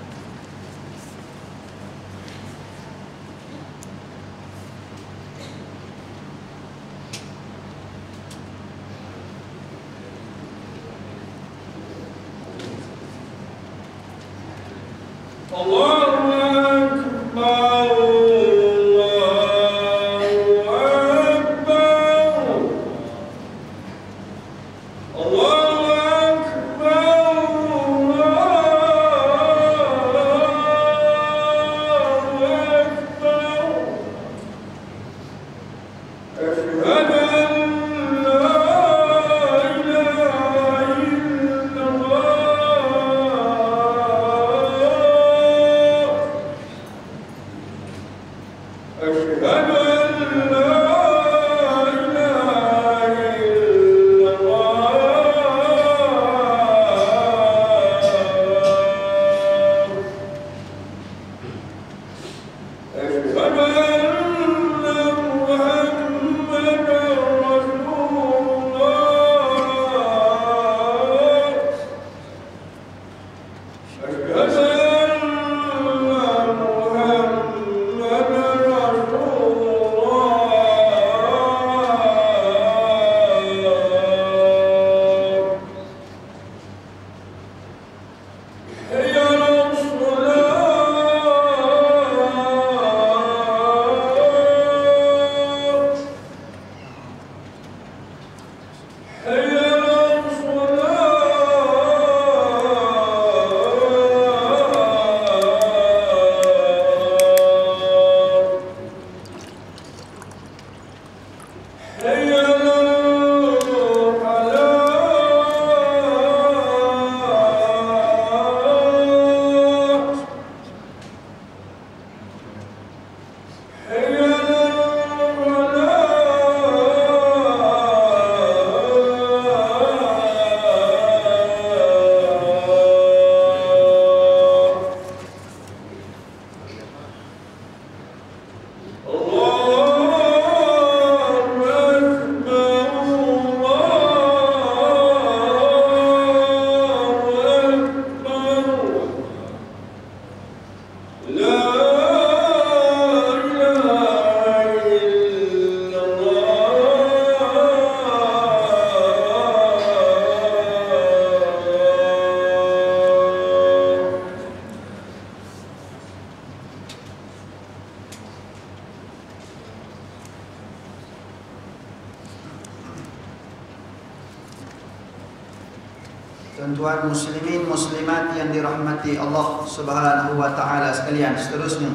Tuan-tuan muslimin muslimat yang dirahmati Allah Subhanahu wa taala sekalian, seterusnya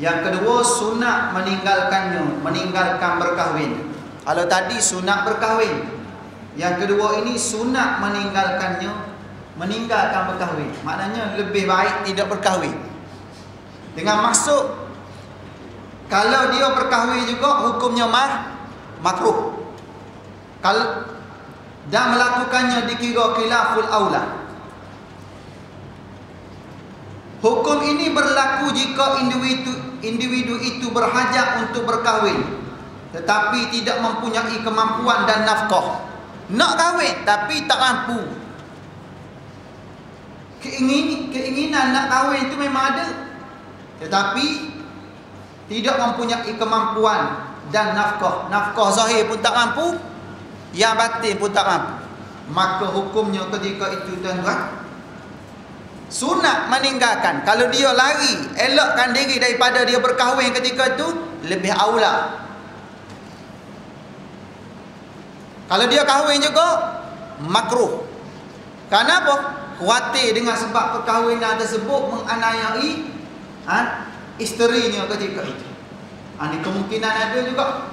yang kedua, sunat meninggalkan berkahwin. Kalau tadi sunat berkahwin, yang kedua ini sunat meninggalkan berkahwin. Maknanya lebih baik tidak berkahwin. Dengan maksud kalau dia berkahwin juga hukumnya makruh. Kalau dan melakukannya dikira khilaful aula. Hukum ini berlaku jika individu itu berhajat untuk berkahwin tetapi tidak mempunyai kemampuan dan nafkah. Nak kahwin tapi tak mampu. Keinginan nak kahwin itu memang ada, tetapi tidak mempunyai kemampuan dan nafkah. Nafkah zahir pun tak mampu, yang batin pun tak mampu. Maka hukumnya ketika itu tuan-tuan, sunat meninggalkan. Kalau dia lari, elakkan diri daripada dia berkahwin ketika itu, lebih aula. Kalau dia kahwin juga, makruh. Kenapa? Khawatir dengan sebab perkahwinan tersebut menganiayai isterinya ketika itu. Ini kemungkinan ada juga.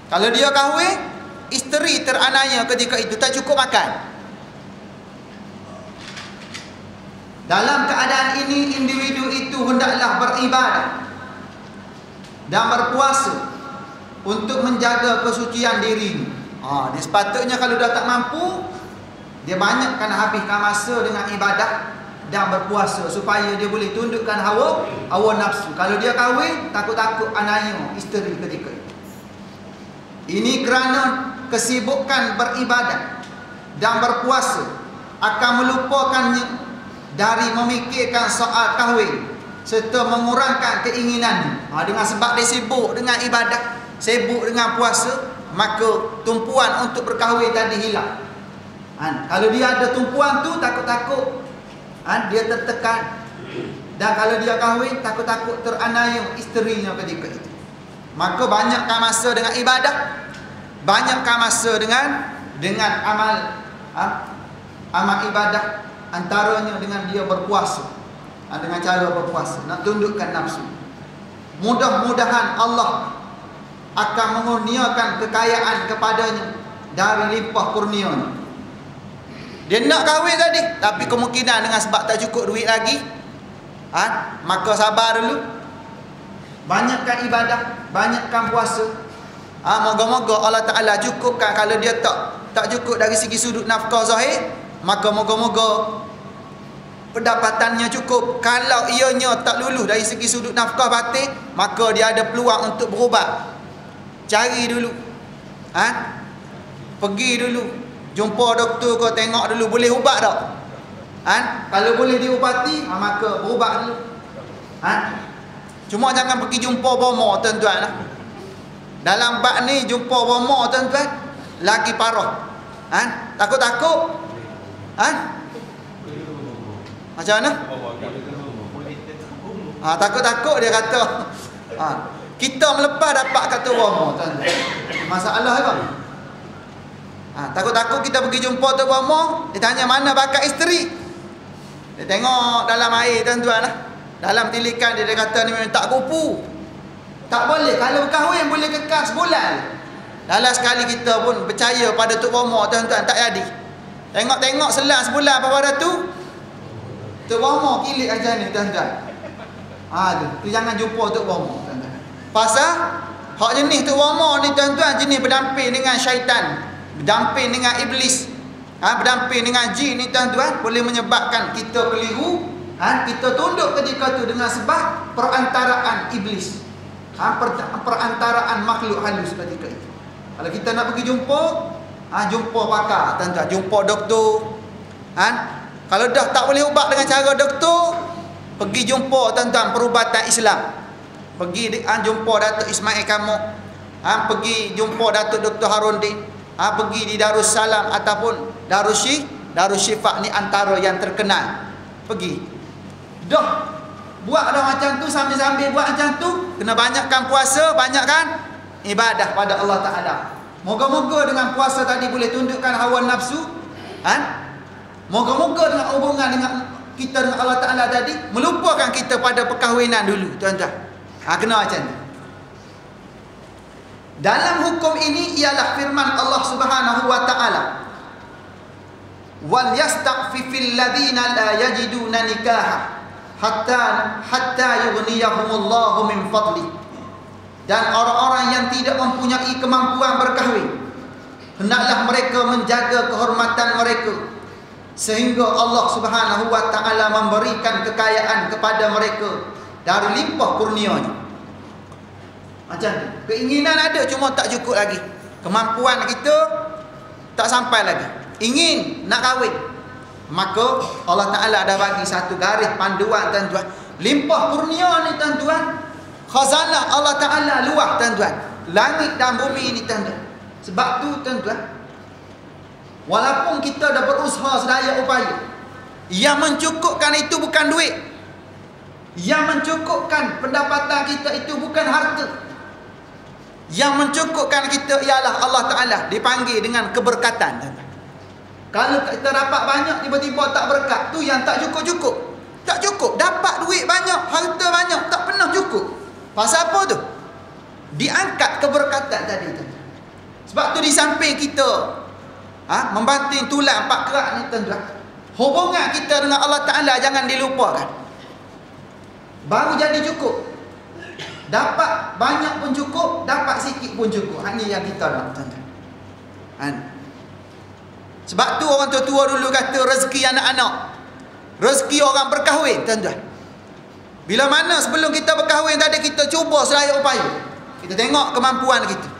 Kalau dia kahwin, isteri teraniaya ketika itu, tak cukup makan. Dalam keadaan ini, individu itu hendaklah beribadah dan berpuasa untuk menjaga kesucian diri. Dia sepatutnya kalau dah tak mampu, dia banyakkan habiskan masa dengan ibadah dan berpuasa supaya dia boleh tundukkan hawa nafsu. Kalau dia kahwin, takut-takut anaya isteri ketika itu. Ini kerana kesibukan beribadah dan berpuasa akan melupakannya dari memikirkan soal kahwin serta mengurangkan keinginannya. Dengan sebab dia sibuk dengan ibadah, sibuk dengan puasa, maka tumpuan untuk berkahwin tadi hilang. Kalau dia ada tumpuan tu, takut-takut dia tertekan. Dan kalau dia kahwin, takut-takut teraniaya isterinya ketika itu. Maka banyakkan masa dengan ibadah, banyakkan masa dengan amal ibadah, antaranya dengan dia berpuasa, dengan cara berpuasa, nak tundukkan nafsu. Mudah-mudahan Allah akan mengurniakan kekayaan kepadanya dari limpah kurnianya. Dia nak kahwin tadi, tapi kemungkinan dengan sebab tak cukup duit lagi, maka sabar dulu, banyakkan ibadah, banyakkan puasa. Moga-moga Allah Ta'ala cukupkan. Kalau dia tak cukup dari segi sudut nafkah zahir, maka moga-moga pendapatannya cukup. Kalau ianya tak lulus dari segi sudut nafkah batin, maka dia ada peluang untuk berubat. Cari dulu, pergi dulu, jumpa doktor kau, tengok dulu boleh ubat tak. Kalau boleh diubati, maka berubat dulu. Cuma jangan pergi jumpa bomo, tuan-tuan. Dalam bab ni jumpa bomo, tuan-tuan, lagi parah. Takut-takut. Macam mana? Takut-takut dia kata. Kita melepas dapat kata bomo, tuan-tuan. Masalah apa? Takut-takut kita pergi jumpa tu bomo, dia tanya mana bakat isteri. Dia tengok dalam air, tuan-tuan. Dalam tilikan dia kata ni memang tak kupu. Tak boleh. Kalau kahwin boleh kekal sebulan. Dalam sekali kita pun percaya pada Tok Bomo, tuan-tuan, tak jadi. Tengok-tengok selang sebulan apa pada tu, Tok Bomo kilik aja ni, tuan-tuan. Tu jangan jumpa Tok Bomo, tuan-tuan. Pasal hak jenis Tok Bomo ni, tuan-tuan, jenis berdamping dengan syaitan, berdamping dengan iblis, berdamping dengan jin ni, tuan-tuan, boleh menyebabkan kita keliru. Kita tunduk ketika tu dengan sebab perantaraan iblis, perantaraan makhluk halus ketika itu. Kalau kita nak pergi jumpa, jumpa pakar, tuan-tuan, jumpa doktor. Kalau dah tak boleh ubat dengan cara doktor, pergi jumpa, tuan-tuan, perubatan Islam. Pergi jumpa Datuk Ismail Kamuk, pergi jumpa Datuk Dr. Harundin, pergi di Darussalam ataupun Darussyifa ni antara yang terkenal. Pergi. Dah buat dah macam tu, sambil-sambil buat macam tu, kena banyakkan puasa, banyakkan ibadah pada Allah Ta'ala. Moga-moga dengan puasa tadi boleh tundukkan hawa nafsu, Moga-moga dengan hubungan dengan kita dengan Allah Ta'ala tadi melupakan kita pada perkahwinan dulu, tuan-tuan. Kena macam ni. Dalam hukum ini ialah firman Allah Subhanahu wa Ta'ala, wal yasta'fifil ladzina la yajiduna nikaha hatta yughniyahumullahu min fadli. Dan orang-orang yang tidak mempunyai kemampuan berkahwin, hendaklah mereka menjaga kehormatan mereka sehingga Allah Subhanahu wa Ta'ala memberikan kekayaan kepada mereka dari limpah kurnia-Nya. Macam tu. Keinginan ada cuma tak cukup lagi. Kemampuan kita tak sampai lagi. Ingin nak kahwin, maka Allah Ta'ala dah bagi satu garis panduan, tuan-tuan. Limpah kurnia ni, tuan-tuan, khazanah Allah Ta'ala luas, tuan-tuan. Langit dan bumi ni, tuan-tuan. Sebab tu, tuan-tuan, walaupun kita dah berusaha sedaya upaya, yang mencukupkan itu bukan duit. Yang mencukupkan pendapatan kita itu bukan harta. Yang mencukupkan kita ialah Allah Ta'ala. Dipanggil dengan keberkatan. Kalau kita dapat banyak, tiba-tiba tak berkat, tu yang tak cukup-cukup. Tak cukup. Dapat duit banyak, harta banyak, tak pernah cukup. Pasal apa tu? Diangkat keberkatan tadi. Sebab tu di samping kita membanting tulang 4 kerat ni, tuan-tuan, hubungan kita dengan Allah Ta'ala jangan dilupakan. Baru jadi cukup. Dapat banyak pun cukup, dapat sikit pun cukup. Ini yang kita nak, tuan-tuan. Sebab tu orang tua-tua dulu kata rezeki anak-anak, rezeki orang berkahwin, tuan-tuan. Bila mana sebelum kita berkahwin tadi, kita cuba sedaya upaya, kita tengok kemampuan kita.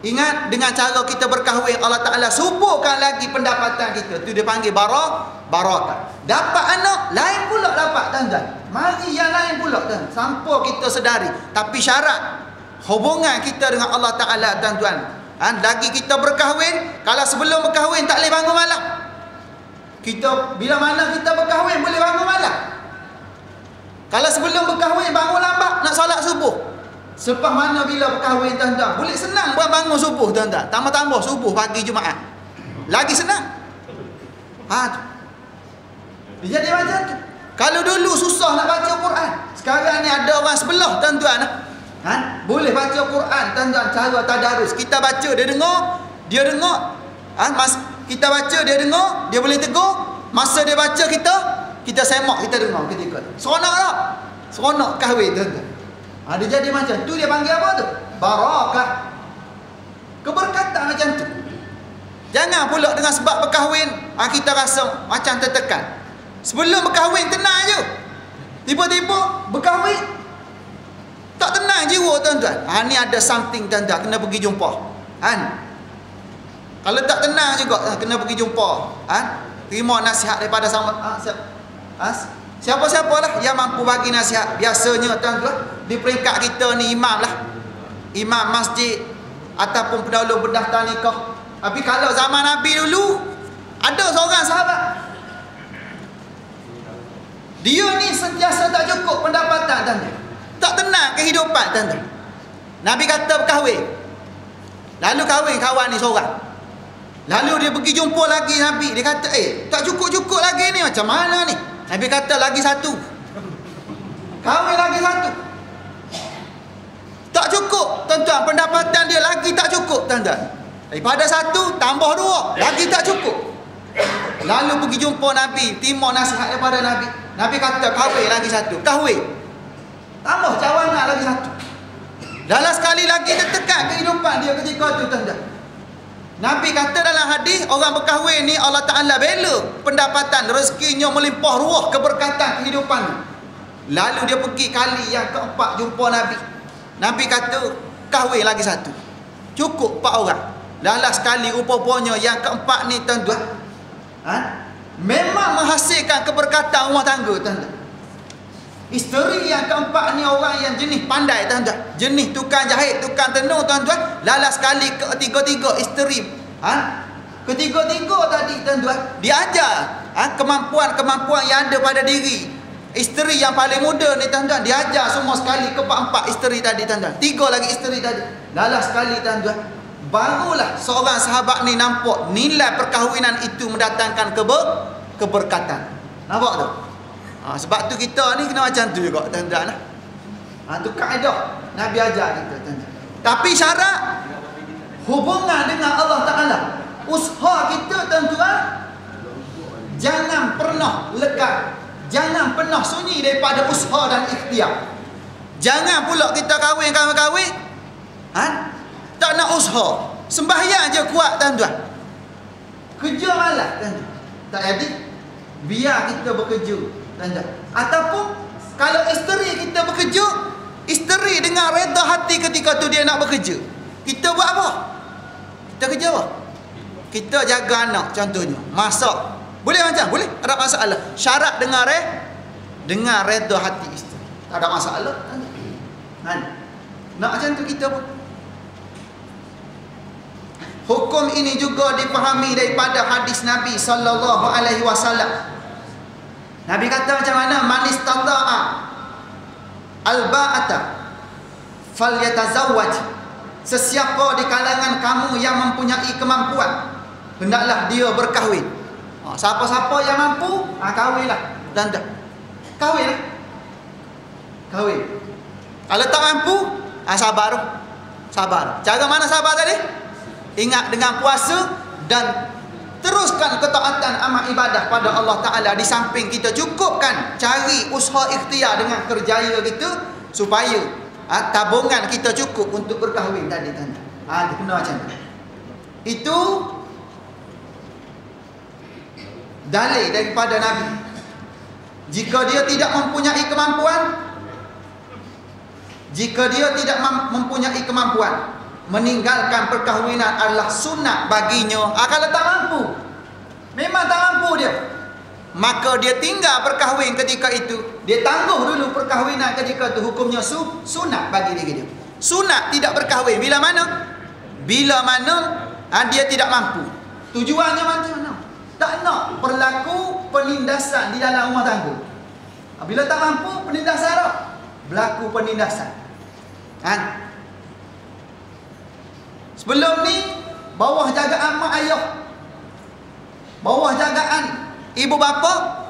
Ingat, dengan cara kita berkahwin, Allah Ta'ala suburkan lagi pendapatan kita. Tu dia panggil barakah. Dapat anak, lain pula dapat, tuan-tuan. Mari yang lain pula, tuan. Sampai kita sedari. Tapi syarat hubungan kita dengan Allah Ta'ala, tuan-tuan. Lagi kita berkahwin, kalau sebelum berkahwin tak boleh bangun malam. Kita, bila mana kita berkahwin boleh bangun malam. Kalau sebelum berkahwin bangun lambat nak solat subuh. Selepas mana bila berkahwin, tuan-tuan, boleh senang buat bangun subuh, tuan-tuan. Tambah-tambah subuh pagi Jumaat, lagi senang. Dia jadi macam tu. Kalau dulu susah nak baca Quran, sekarang ni ada orang sebelah, tuan-tuan, boleh baca Quran, tuan-tuan, cara tadarus. Kita baca, dia dengar, kita baca, dia dengar, dia boleh tegur. Masa dia baca, kita semak, kita dengar ketika. Seronok tak? Seronok kahwin, tuan-tuan. Dia jadi macam tu. Dia panggil apa tu? Barakah. Keberkatan macam tu. Jangan pula dengan sebab berkahwin kita rasa macam tertekan. Sebelum berkahwin tenang je, tiba-tiba berkahwin tak tenang jiwa, tuan-tuan. Ni ada something, tuan-tuan, kena pergi jumpa. Kalau tak tenang juga, kena pergi jumpa. Terima nasihat daripada siapa-siapalah yang mampu bagi nasihat. Biasanya, tuan-tuan, di peringkat kita ni imam lah, imam masjid ataupun pendahulu berdaftar nikah. Tapi kalau zaman Nabi dulu, ada seorang sahabat, dia ni sentiasa tak cukup pendapatan, tuan-tuan, tak tenang kehidupan, tuan-tuan. Nabi kata berkahwin, lalu kahwin kawan ni seorang. Lalu dia pergi jumpa lagi Nabi. Dia kata, tak cukup-cukup lagi ni, macam mana ni? Nabi kata, lagi satu. Kahwin lagi satu. Tak cukup, tuan-tuan. Pendapatan dia lagi tak cukup, tuan-tuan. Daripada satu, tambah dua, lagi tak cukup. Lalu pergi jumpa Nabi, timur nasihat daripada Nabi. Nabi kata, kahwin lagi satu. Kahwin, tambah cawangan lagi satu. Dalam sekali lagi tertekan kehidupan dia ketika itu, tuan-tuan. Nabi kata dalam hadis, orang berkahwin ni Allah Ta'ala bela pendapatan, rezekinya melimpah ruah, keberkatan kehidupan. Lalu dia pergi kali yang keempat jumpa Nabi. Nabi kata, kahwin lagi satu. Cukup 4 orang. Dalam sekali rupa-rupanya yang keempat ni, tuan-tuan, memang menghasilkan keberkatan rumah tangga, tuan-tuan. Isteri yang keempat ni orang yang jenis pandai, tuan-tuan. Jenis tukang jahit, tukang tenun, tuan-tuan. Lala sekali ketiga-tiga isteri. Ketiga-tiga tadi, tuan-tuan, dia ajar kemampuan-kemampuan yang ada pada diri isteri yang paling muda ni, tuan-tuan. Dia ajar semua sekali keempat isteri tadi, tuan-tuan. 3 lagi isteri tadi. Lala sekali, tuan-tuan. Barulah seorang sahabat ni nampak nilai perkahwinan itu mendatangkan keberkatan. Nampak tak? Sebab tu kita ni kena macam tu juga, tuan-tuan. Tu kaedah Nabi ajar kita, tuan-tuan. Tapi syarat hubungan dengan Allah Ta'ala, usaha kita, tuan-tuan, jangan pernah lekat, jangan pernah sunyi daripada usaha dan ikhtiar. Jangan pula kita kahwin tak nak usaha, sembahyang je kuat, tuan-tuan, kerja malas, tuan-tuan, tak jadi. Biar kita bekerja, tuan-tuan. Ataupun kalau isteri kita bekerja, isteri dengan reda hati ketika tu dia nak bekerja, kita buat apa? Kita kerja apa? Kita jaga anak, contohnya masak, boleh macam? Boleh, tak ada masalah. Syarat dengan reda hati isteri, tak ada masalah. Nak macam tu kita pun. Hukum ini juga dipahami daripada hadis Nabi sallallahu alaihi wasallam. Nabi kata macam mana? Man istata'a al-ba'ata falyatazawwaj. Sesiapa di kalangan kamu yang mempunyai kemampuan, hendaklah dia berkahwin. Siapa-siapa yang mampu, kahwinlah. Dan kahwinlah. Kahwin. Kalau tak mampu, sabar. Cara mana sabar tadi? Ingat dengan puasa dan teruskan ketaatan amal ibadah pada Allah Ta'ala. Di samping kita cukupkan cari usaha ikhtiar dengan kerjaya kita, supaya tabungan kita cukup untuk berkahwin tadi, tuan-tuan. Dia kena macam tu. Itu dalil daripada Nabi. Jika dia tidak mempunyai kemampuan, meninggalkan perkahwinan adalah sunat baginya. Kalau tak mampu, memang tak mampu dia, maka dia tinggal berkahwin ketika itu. Dia tangguh dulu perkahwinan ketika itu. Hukumnya sunat bagi diri dia. Sunat tidak berkahwin bila mana dia tidak mampu. Tujuannya macam mana? Tak nak berlaku penindasan di dalam rumah tangga. Bila tak mampu, penindasan berlaku penindasan. Sebelum ni, bawah jagaan mak ayah, bawah jagaan ibu bapa,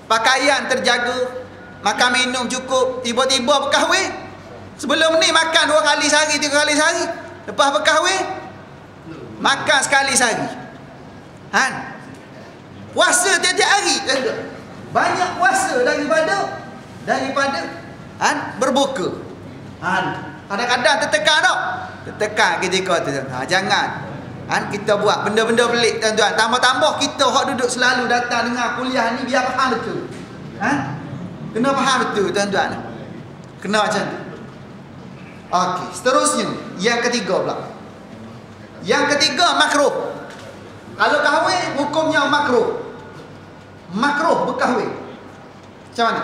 pakaian terjaga, makan minum cukup. Tiba-tiba berkahwin. Sebelum ni makan 2 kali sehari, 3 kali sehari. Lepas berkahwin, makan sekali sehari. Puasa tiap-tiap hari. Banyak puasa daripada berbuka. Kadang-kadang tertekan ketika tu. Jangan kita buat benda-benda pelik, tuan-tuan. Tambah-tambah kita hak duduk selalu datang dengar kuliah ni, biar faham betul. Kena faham betul, tuan-tuan. Kena macam tu. Okey, seterusnya yang ketiga pula. Yang ketiga, makruh. Kalau kahwin, hukumnya makruh. Makruh berkahwin. Macam mana?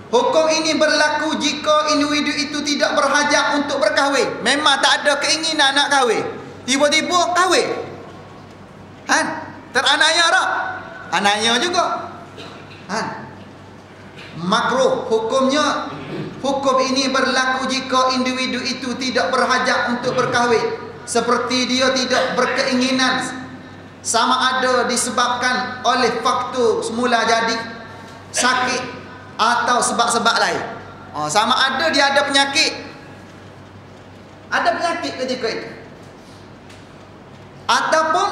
Hukum ini berlaku jika individu itu tidak berhajat untuk berkahwin. Memang tak ada keinginan nak kahwin, tiba-tiba kahwin. Teranaya tak? Anaya juga. Makruh hukumnya. Hukum ini berlaku jika individu itu tidak berhajat untuk berkahwin, seperti dia tidak berkeinginan, sama ada disebabkan oleh faktor semula jadi, sakit, atau sebab-sebab lain. Sama ada dia ada penyakit ketika itu, ataupun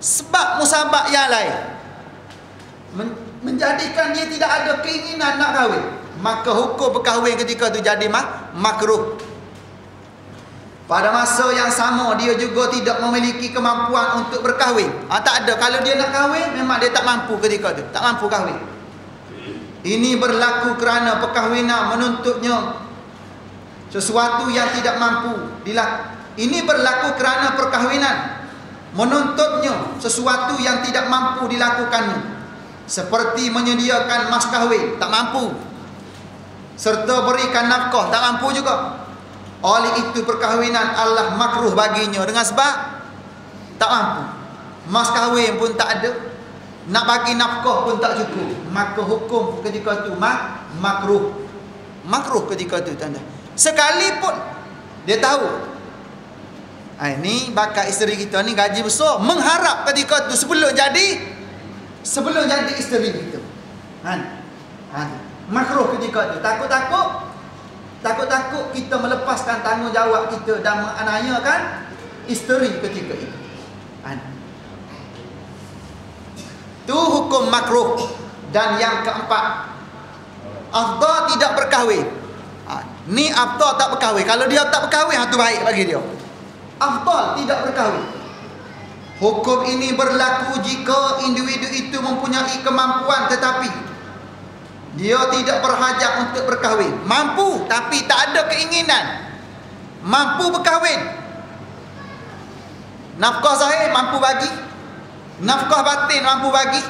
sebab musabab yang lain menjadikan dia tidak ada keinginan nak kahwin, maka hukum berkahwin ketika itu jadi makruh. Pada masa yang sama, dia juga tidak memiliki kemampuan untuk berkahwin. Tak ada. Kalau dia nak kahwin, memang dia tak mampu ketika itu, tak mampu kahwin. Ini berlaku kerana perkahwinan menuntutnya sesuatu yang tidak mampu dilakukan. Ini berlaku kerana perkahwinan menuntutnya sesuatu yang tidak mampu dilakukannya, seperti menyediakan mas kahwin, tak mampu, serta berikan nafkah, tak mampu juga. Oleh itu perkahwinan adalah makruh baginya, dengan sebab tak mampu. Mas kahwin pun tak ada, nak bagi nafkah pun tak cukup, maka hukum ketika itu makruh. Makruh ketika itu, tanda. Sekalipun dia tahu ini bakal isteri kita ni gaji besar, mengharap ketika itu sebelum jadi sebelum jadi isteri kita. Makruh ketika itu. Takut-takut kita melepaskan tanggungjawab kita dan menganiayakan isteri ketika itu. Itu hukum makruh. Dan yang keempat, afdal tidak berkahwin. Ni afdal tak berkahwin. Kalau dia tak berkahwin, itu baik bagi dia. Afdal tidak berkahwin. Hukum ini berlaku jika individu itu mempunyai kemampuan tetapi dia tidak berhajat untuk berkahwin. Mampu tapi tak ada keinginan. Mampu berkahwin. Nafkah zahir mampu bagi. Nafkah batin mampu bagi.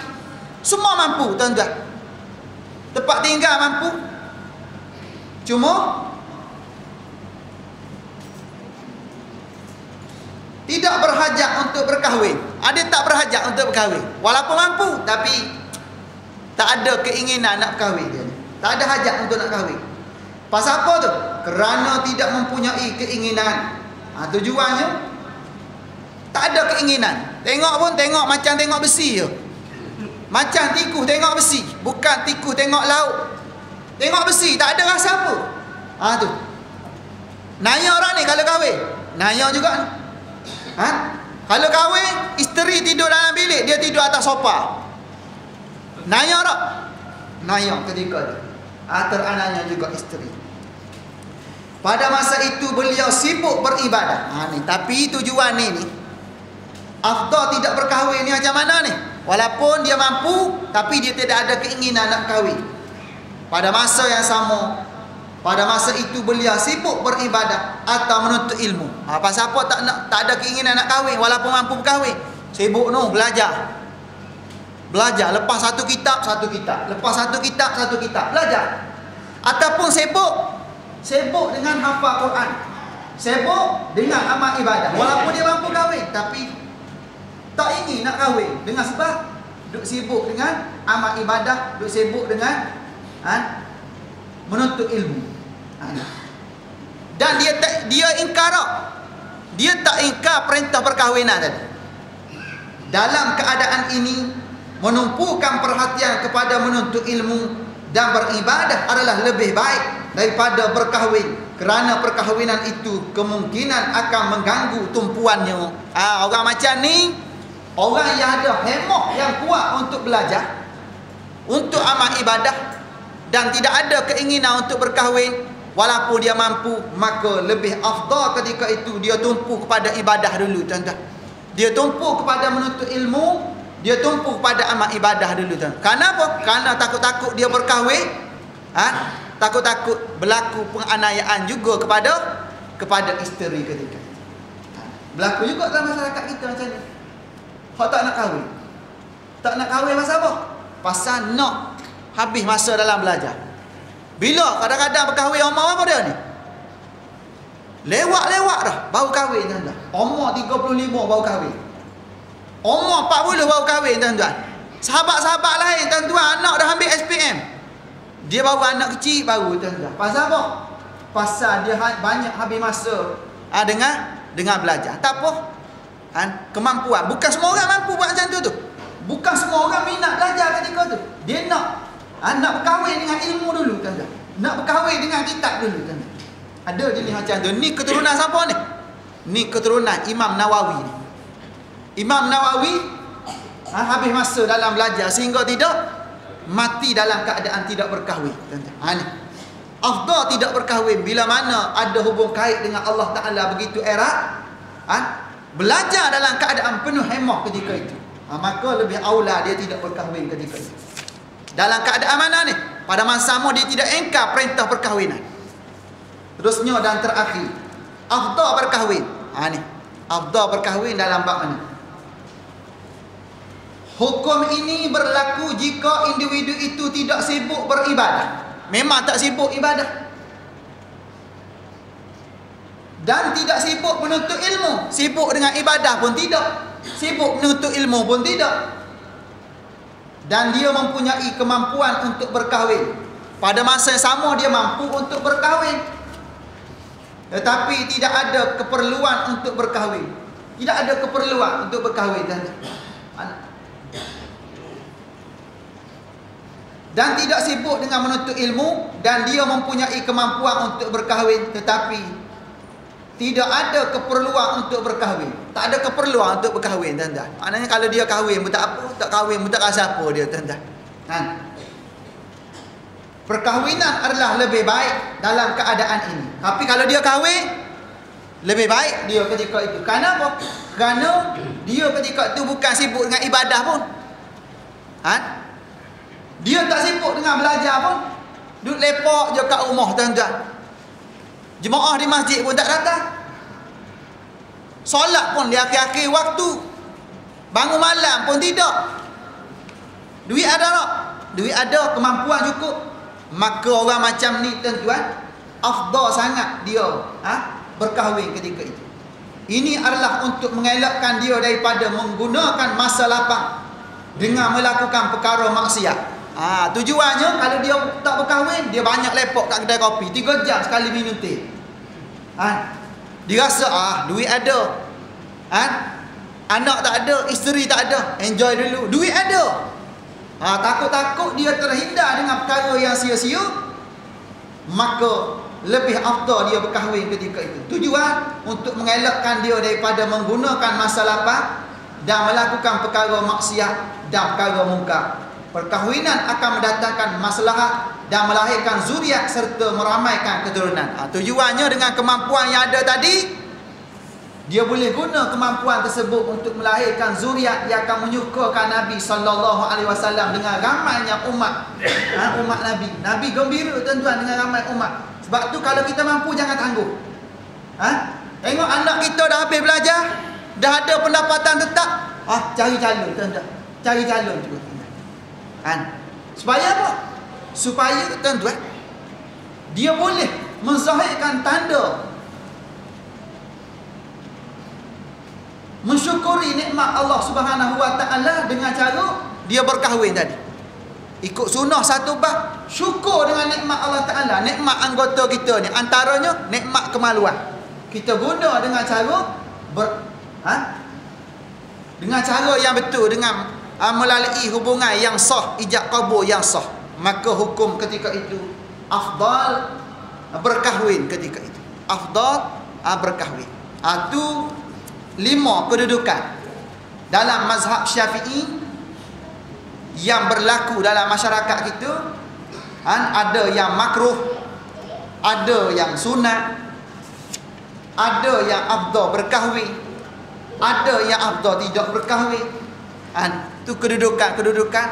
Semua mampu, tuan-tuan. Tempat tinggal mampu. Cuma tidak berhajat untuk berkahwin. Ada tak berhajat untuk berkahwin. Walaupun mampu tapi tak ada keinginan nak berkahwin dia. Tak ada hajat untuk nak kahwin. Pasal apa tu? Kerana tidak mempunyai keinginan. Tujuannya tak ada keinginan. Tengok pun tengok macam tengok besi je. Macam tikus tengok besi, bukan tikus tengok laut. Tengok besi tak ada rasa apa. Tu. Naya orang ni kalau kahwin, naya juga. Kalau kahwin, isteri tidur dalam bilik, dia tidur atas sofa. Naya tak? Naya ketika tu. Terananya juga isteri. Pada masa itu beliau sibuk beribadah. Tapi tujuan ni afdal tidak berkahwin ni macam mana ni? Walaupun dia mampu, tapi dia tidak ada keinginan nak kahwin. Pada masa yang sama, pada masa itu beliau sibuk beribadah atau menuntut ilmu. Pasal apa tak ada keinginan nak kahwin walaupun mampu berkahwin? Sibuk belajar. Belajar lepas satu kitab, lepas satu kitab belajar. Ataupun sibuk dengan hafal Quran. Sibuk dengan amal ibadah. Walaupun dia mampu kahwin tapi tak ingin nak kahwin dengan sebab duk sibuk dengan amal ibadah, duk sibuk dengan menuntut ilmu. Dan dia tak ingkar perintah perkahwinan tadi. Dalam keadaan ini menumpukan perhatian kepada menuntut ilmu dan beribadah adalah lebih baik daripada berkahwin, kerana perkahwinan itu kemungkinan akan mengganggu tumpuannya. Orang macam ni, orang yang ada hemah yang kuat untuk belajar, untuk amal ibadah dan tidak ada keinginan untuk berkahwin walaupun dia mampu, maka lebih afdal ketika itu dia tumpu kepada ibadah dulu, tuan-tuan. Dia tumpu kepada menuntut ilmu, dia tumpu kepada amal ibadah dulu, tuan. Kenapa? Kerana takut-takut dia berkahwin, takut-takut berlaku penganiayaan juga kepada isteri ketika itu. Berlaku juga dalam masyarakat kita macam ni. Hak tak nak kahwin. Tak nak kahwin pasal apa? Pasal nak habis masa dalam belajar. Bila kadang-kadang berkahwin umur apa dia ni? Lewat dah baru kahwin, tuan-tuan. Umur 35 baru kahwin. Umur 40 baru kahwin, tuan-tuan. Sahabat-sahabat lain, tuan-tuan, anak dah ambil SPM. Dia baru anak kecil baru, tuan-tuan. Pasal apa? Pasal dia banyak habis masa dengan belajar. Tak apa. Kemampuan. Bukan semua orang mampu buat macam tu. Bukan semua orang minat belajar ketika tu. Dia nak berkahwin dengan ilmu dulu, tuan-tuan. Nak berkahwin dengan kitab dulu, tuan-tuan. Ada jenis macam tu. Ni keturunan siapa ni? Ni keturunan Imam Nawawi ni. Imam Nawawi habis masa dalam belajar sehingga tidak mati dalam keadaan tidak berkahwin, tuan-tuan. Ni afdal tidak berkahwin bila mana ada hubung kait dengan Allah Ta'ala begitu erat. Belajar dalam keadaan penuh hemah ketika itu, maka lebih aula dia tidak berkahwin ketika itu. Dalam keadaan mana ni? Pada masa sama dia tidak ingkar perintah perkahwinan. Terusnya dan terakhir, afdal berkahwin. Ni afdal berkahwin dalam bab mana? Hukum ini berlaku jika individu itu tidak sibuk beribadah. Memang tak sibuk ibadah. Dan tidak sibuk menuntut ilmu. Sibuk dengan ibadah pun tidak. Sibuk menuntut ilmu pun tidak. Dan dia mempunyai kemampuan untuk berkahwin. Pada masa yang sama dia mampu untuk berkahwin, tetapi tidak ada keperluan untuk berkahwin. Tidak ada keperluan untuk berkahwin. dan tidak sibuk dengan menuntut ilmu, dan dia mempunyai kemampuan untuk berkahwin, tetapi tidak ada keperluan untuk berkahwin. Tak ada keperluan untuk berkahwin, tuan-tuan. Maknanya kalau dia kahwin pun tak apa, tak kahwin pun tak rasa apa dia, tuan-tuan. Kan? Perkahwinan adalah lebih baik dalam keadaan ini. Tapi kalau dia kahwin, lebih baik dia ketika itu. Kenapa? Kerana dia ketika itu bukan sibuk dengan ibadah pun. Dia tak sibuk dengan belajar pun. Duduk lepak je kat rumah, tuan-tuan. Jemaah di masjid pun tak datang. Solat pun di akhir-akhir waktu. Bangun malam pun tidak. Duit ada tak? Duit ada, kemampuan cukup. Maka orang macam ni, tuan-tuan, afdal sangat dia berkahwin ketika itu. Ini adalah untuk mengelakkan dia daripada menggunakan masa lapang dengan melakukan perkara maksiat. Tujuannya kalau dia tak berkahwin, dia banyak lepok kat kedai kopi 3 jam sekali minum teh. Dia rasa duit ada. Anak tak ada, isteri tak ada, enjoy dulu. Duit ada. Takut-takut dia terhindar dengan perkara yang sia-sia, maka lebih afdal dia berkahwin ketika itu. Tujuan untuk mengelakkan dia daripada menggunakan masa lapang dan melakukan perkara maksiat dan perkara mungkar. Perkahwinan akan mendatangkan maslahat dan melahirkan zuriat serta meramaikan keturunan. Tujuannya dengan kemampuan yang ada tadi, dia boleh guna kemampuan tersebut untuk melahirkan zuriat yang akan menyukakan Nabi SAW dengan ramainya umat. Umat Nabi. Nabi gembira, tuan-tuan, dengan ramai umat. Sebab tu kalau kita mampu, jangan tangguh. Tengok anak kita dah habis belajar, dah ada pendapatan tetap, cari calon, tuan-tuan. Cari calon juga. Supaya apa? Supaya, tuan-tuan, dia boleh menzahirkan tanda mensyukuri nikmat Allah Subhanahu Wa Taala dengan cara dia berkahwin tadi. Ikut sunnah satu bab, syukur dengan nikmat Allah Taala, nikmat anggota kita ni, antaranya nikmat kemaluan. Kita guna dengan cara dengan cara yang betul, dengan melalui hubungan yang sah, ijab kabul yang sah, maka hukum ketika itu afdal berkahwin ketika itu. Afdal berkahwin. Itu 5 kedudukan dalam mazhab Syafi'i yang berlaku dalam masyarakat kita. Ada yang makruh, ada yang sunat, ada yang afdal berkahwin, ada yang afdal tidak berkahwin. Itu kedudukan-kedudukan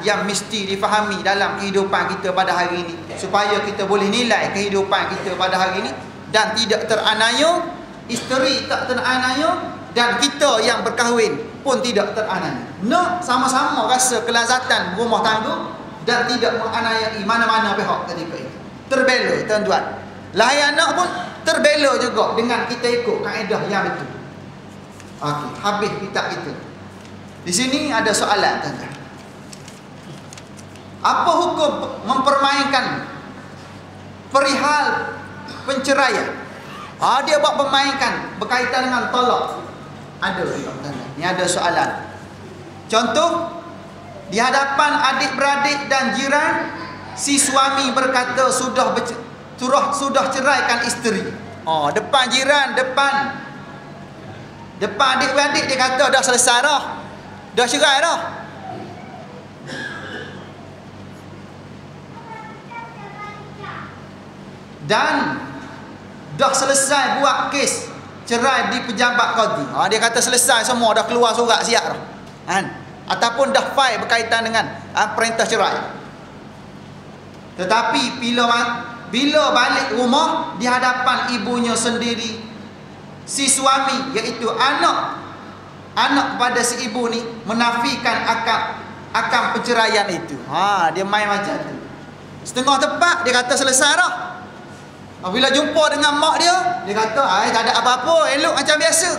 yang mesti difahami dalam kehidupan kita pada hari ini, supaya kita boleh nilai kehidupan kita pada hari ini dan tidak teranaya, isteri tak teranaya, dan kita yang berkahwin pun tidak teranaya. Nak sama-sama rasa kelazatan rumah tangga dan tidak menganiayai mana-mana pihak ketika itu. Terbela, tuan-tuan. Lahir anak pun terbela juga dengan kita ikut kaedah yang betul. Okey, habis kitab kita. Di sini ada soalan, tuan-tuan. Apa hukum mempermainkan perihal penceraian? Dia buat permainkan berkaitan dengan talak. Ada, tuan-tuan. Ini ada soalan. Contoh, di hadapan adik-beradik dan jiran, si suami berkata sudah ceraikan isteri. Depan jiran, depan adik-beradik dia kata dah selesai dah. Dah cerai dah. Dan dah selesai buat kes cerai di pejabat qadi. Dia kata selesai semua, dah keluar surat siap dah. Ataupun dah file berkaitan dengan perintah cerai. Tetapi bila balik rumah di hadapan ibunya sendiri, si suami iaitu anak pada si ibu ni menafikan akan perceraian itu. Dia main macam tu. Setengah tepat dia kata selesai dah. Bila jumpa dengan mak dia, dia kata tak ada apa-apa, elok macam biasa.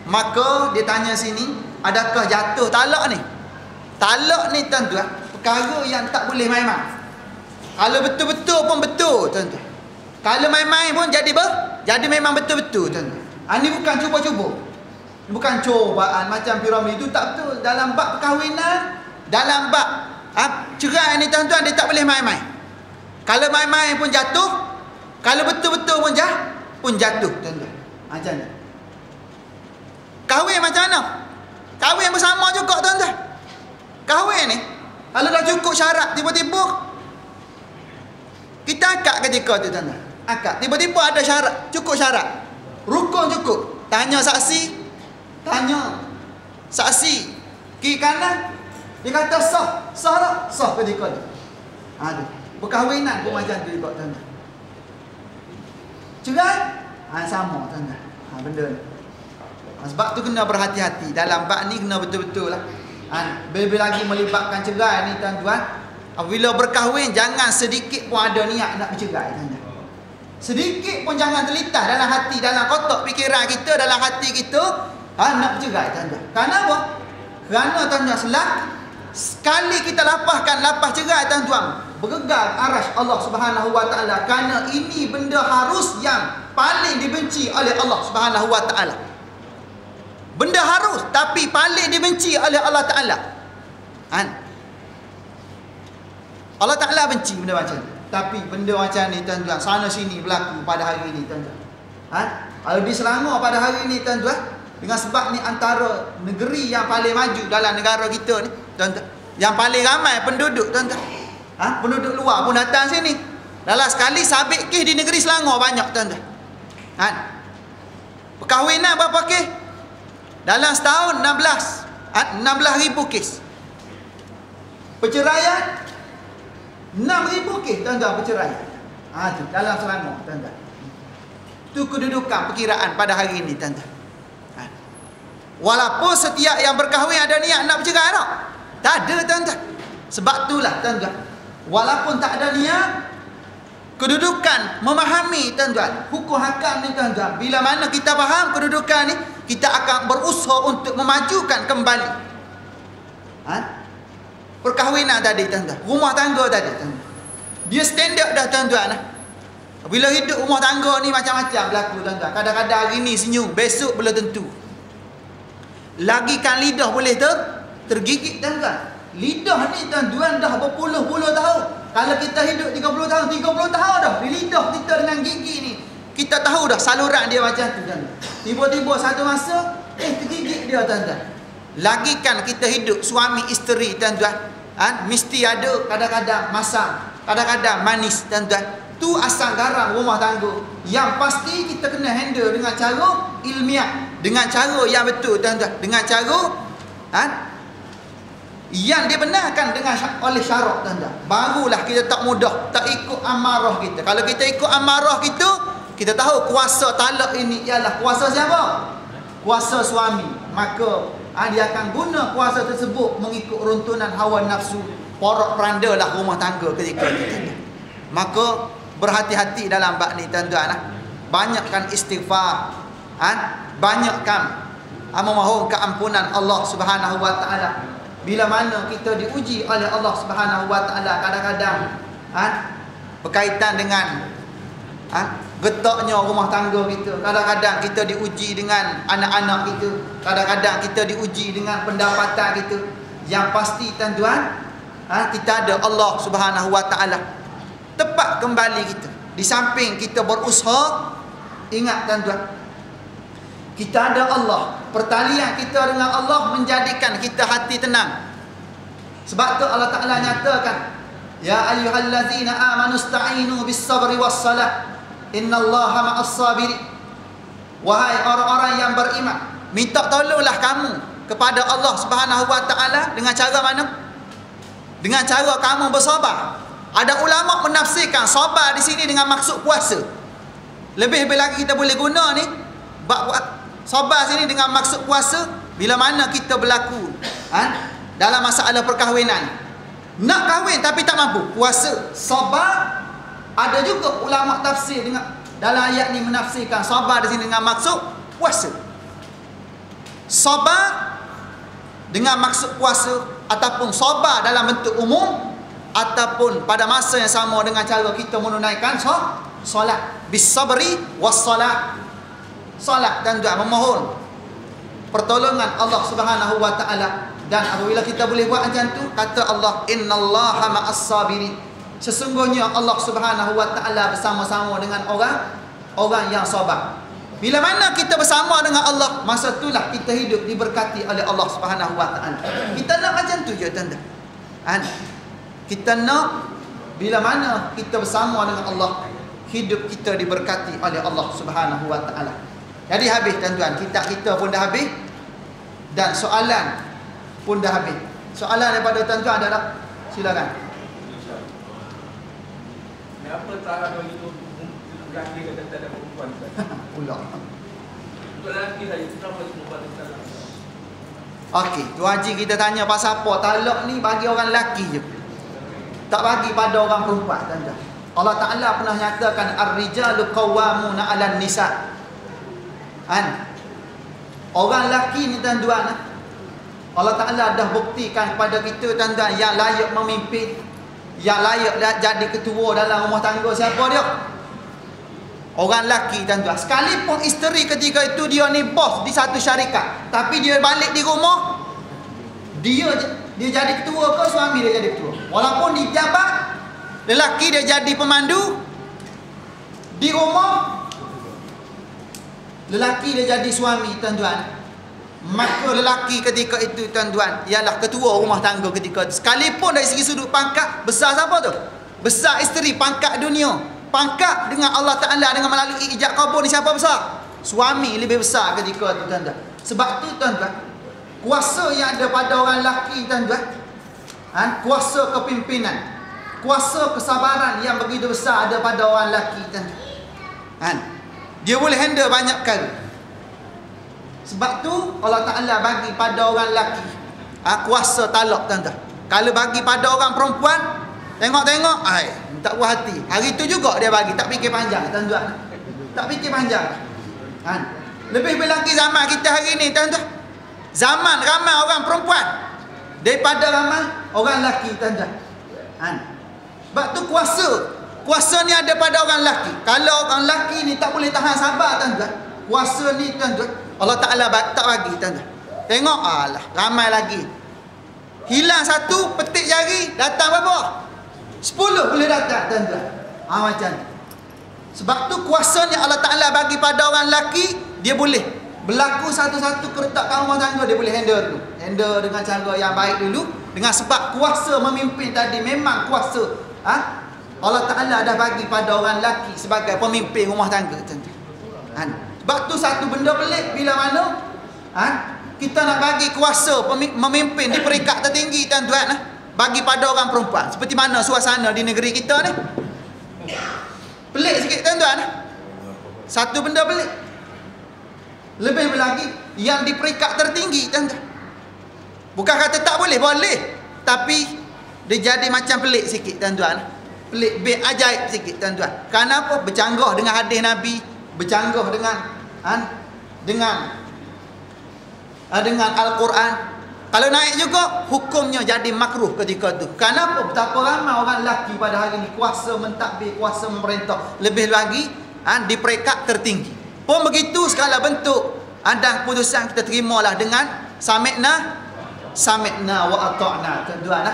Maka dia tanya sini, adakah jatuh talak ni? Talak ni, tuan-tuan, perkara yang tak boleh main-main. Kalau betul-betul pun betul, tuan-tuan. Kalau main-main pun jadi memang betul-betul, tuan-tuan. Ini bukan cuba-cuba. Bukan cobaan macam piramid itu, tak betul. Dalam bab perkahwinan, dalam bab Cerai ni tuan-tuan, dia tak boleh main-main. Kalau main-main pun jatuh, kalau betul-betul pun jatuh tuan-tuan. Macam ni. Kahwin macam mana? Kahwin bersama juga tuan-tuan. Kahwin ni, kalau dah cukup syarat, tiba-tiba kita akad ketika tu tuan-tuan. Akad. Tiba-tiba ada syarat, cukup syarat. Rukun cukup. Tanya saksi. Kiri kanan. Dia kata sah. Sah tak? Sah ketika tu. Perkahwinan pun macam tu juga tuan-tuan. Cerai? Sama tuan-tuan. Benda ni. Sebab tu kena berhati-hati. Dalam bab ni kena betul-betul lah. Bila lagi melibatkan cerai ni tuan-tuan, bila berkahwin jangan sedikit pun ada niat nak bercerai tuan-tuan. Sedikit pun jangan terlintas dalam hati, dalam kotak fikiran kita, dalam hati kita nak bercerai tuan-tuan. Kenapa? Kerana tuan-tuan, sekali kita lapaskan lapas cerai tuan-tuan, bergegar arasy Allah Subhanahu wa taala, kerana ini benda harus yang paling dibenci oleh Allah Subhanahu wa taala. Benda harus tapi paling dibenci oleh Allah taala. Allah taala benci benda macam ni. Tapi benda macam ni tuan-tuan, sana sini berlaku pada hari ni tuan-tuan. Kalau di Selangor pada hari ni tuan-tuan, dengan sebab ni antara negeri yang paling maju dalam negara kita ni tuan-tuan, yang paling ramai penduduk tuan-tuan. Penduduk luar pun datang sini. Dalam sekali sabit kes di negeri Selangor banyak tuan-tuan. Perkahwinan berapa kes? Dalam setahun 16,000 kes. Perceraian 6,000 kes tuan-tuan perceraian. Tu dalam Selangor tuan-tuan. Itu kedudukan perkiraan pada hari ini tuan-tuan. Walaupun setiap yang berkahwin ada niat nak bercerai tak? Tak ada tuan-tuan. Sebab itulah tuan-tuan, walaupun tak ada niat, kedudukan memahami tuan-tuan hukum hakam ni tuan-tuan, bila mana kita faham kedudukan ni, kita akan berusaha untuk memajukan kembali perkahwinan tadi tuan-tuan, rumah tangga tadi tuan-tuan. Dia standard dah tuan-tuan. Bila hidup rumah tangga ni macam-macam berlaku tuan-tuan. Kadang-kadang hari ni senyum, besok belum tentu. Lagikan lidah boleh tergigit tuan-tuan. Lidah ni tuan-tuan dah berpuluh-puluh tahun. Kalau kita hidup 30 tahun dah, di lidah kita dengan gigi ni, kita tahu dah saluran dia macam tu tuan-tuan. Tiba-tiba satu masa tergigit dia tuan-tuan. Lagikan kita hidup suami isteri tuan-tuan, mesti ada kadang-kadang masam, kadang-kadang manis tuan-tuan. Tu asal garam rumah tangga. Yang pasti kita kena handle dengan cara ilmiah, dengan cara yang betul tuan-tuan, dengan cara yang dibenarkan oleh syarak tuan-tuan. Barulah kita tak mudah, tak ikut amarah kita. Kalau kita ikut amarah kita tahu kuasa talak ini ialah kuasa siapa? Kuasa suami. Maka dia akan guna kuasa tersebut mengikut runtunan hawa nafsu, porak-poranda lah rumah tangga ketika itu. Maka berhati-hati dalam bab ni tuan-tuan. Banyakkan istighfar, banyakkan memohon keampunan Allah Subhanahu wa taala. Bila mana kita diuji oleh Allah Subhanahu wa taala, kadang-kadang berkaitan dengan getaknya rumah tangga kita, kadang-kadang kita diuji dengan anak-anak kita, kadang-kadang kita diuji dengan pendapatan kita. Yang pasti tuan-tuan, kita ada Allah Subhanahu wa taala. Tepat kembali kita. Di samping kita berusaha, ingat tuan-tuan, kita ada Allah. Pertalian kita dengan Allah menjadikan kita hati tenang. Sebab tu Allah Ta'ala nyatakan, ya ayyuhallazina amanu sta'inu bis sabri was salah, innallaha ma'as sabirin. Wahai orang-orang yang beriman, minta tolonglah kamu kepada Allah Subhanahu wa taala dengan cara mana? Dengan cara kamu bersabar. Ada ulama menafsirkan sabar di sini dengan maksud puasa. Lebih lagi kita boleh guna ni sabar sini dengan maksud puasa bila mana kita berlaku dalam masalah perkahwinan. Nak kahwin tapi tak mampu, puasa. Sabar. Ada juga ulama tafsir dengan dalam ayat ni menafsirkan sabar di sini dengan maksud puasa. Sabar dengan maksud puasa, ataupun sabar dalam bentuk umum, ataupun pada masa yang sama dengan cara kita menunaikan solat. Bisabri wassalah. Solat dan juga memohon pertolongan Allah Subhanahu wa taala Dan apabila kita boleh buat macam tu, kata Allah, innallaha ma'as sabirin. Sesungguhnya Allah Subhanahu wa taala bersama-sama dengan orang yang sabar. Bila mana kita bersama dengan Allah, masa itulah kita hidup diberkati oleh Allah Subhanahu wa taala. Kita nak macam tu je tuan-tuan. Kita nak bila mana kita bersama dengan Allah, hidup kita diberkati oleh Allah Subhanahu wa taala. Jadi habis tuan-tuan, kitab kita pun dah habis dan soalan pun dah habis. Soalan daripada tuan-tuan ada tak? Silakan. Kenapa tak ada itu lelaki kata tak ada perempuan? Pula. Untuk lelaki saja, kenapa perempuan tak ada? Okey, Tuan Haji kita tanya pasal apa? Talak ni bagi orang lelaki je. Tak bagi pada orang perempuan, tuan-tuan. Allah Ta'ala pernah nyatakan ar-rijalu qawwamuna 'alan nisa. Orang lelaki ni tuan-tuan, Allah Ta'ala dah buktikan kepada kita tuan-tuan, yang layak memimpin, yang layak jadi ketua dalam rumah tangga siapa dia? Orang lelaki tuan-tuan. Sekalipun isteri ketika itu dia ni bos di satu syarikat, tapi dia balik di rumah, dia jadi ketua ke suami dia jadi ketua? Walaupun di jabat, lelaki dia jadi pemandu, di rumah lelaki dia jadi suami tuan-tuan. Maka lelaki ketika itu tuan-tuan ialah ketua rumah tangga ketika itu. Sekalipun dari segi sudut pangkat, besar siapa tu? Besar isteri, pangkat dunia. Pangkat dengan Allah Ta'ala, dengan melalui ijab kabul ni siapa besar? Suami lebih besar ketika itu tuan-tuan. Sebab tu tuan-tuan, kuasa yang ada pada orang lelaki tuan-tuan, kuasa kepimpinan, kuasa kesabaran yang begitu besar ada pada orang lelaki tuan-tuan. Dia boleh handle banyak kali. Sebab tu Allah Ta'ala bagi pada orang lelaki kuasa talak tuan-tuan. Kalau bagi pada orang perempuan, tengok-tengok, tak puas hati. Hari tu juga dia bagi, tak fikir panjang tuan-tuan. Tak fikir panjang. Lebih lagi zaman kita hari ni tuan-tuan. Zaman ramai orang perempuan daripada ramai orang lelaki tuan-tuan. Sebab tu kuasa ni ada pada orang lelaki. Kalau orang lelaki ni tak boleh tahan sabar tuan-tuan, kuasa ni tuan-tuan Allah Ta'ala tak bagi tuan-tuan. Tengok, alah, ramai lagi. Hilang satu, petik jari, datang berapa? 10 boleh datang tuan-tuan. Macam ni. Sebab tu kuasanya Allah Ta'ala bagi pada orang lelaki, dia boleh berlaku satu-satu keretakan rumah tangga, dia boleh handle dulu. Handle dengan cara yang baik dulu. Dengan sebab kuasa memimpin tadi memang kuasa Allah Ta'ala dah bagi pada orang lelaki sebagai pemimpin rumah tangga tuan-tuan. Sebab tu satu benda pelik bila mana kita nak bagi kuasa memimpin di peringkat tertinggi tuan-tuan, bagi pada orang perempuan. Seperti mana suasana di negeri kita ni. Pelik sikit tuan-tuan. Satu benda pelik. Lebih lagi yang di peringkat tertinggi tuan-tuan. Bukan kata tak boleh, boleh. Tapi dia jadi macam pelik sikit tuan-tuan. Pelik, ajaib sikit tuan-tuan. Kenapa? Bercanggah dengan hadis Nabi, bercanggah dengan Al-Quran. Kalau naik juga hukumnya jadi makruh ketika tu. Kenapa? Betapa ramai orang lelaki pada hari ini kuasa mentadbir, kuasa memerintah, lebih lagi di peringkat tertinggi. Pun begitu segala bentuk dan keputusan kita terimalah dengan sami'na wa ata'na tuan-tuan.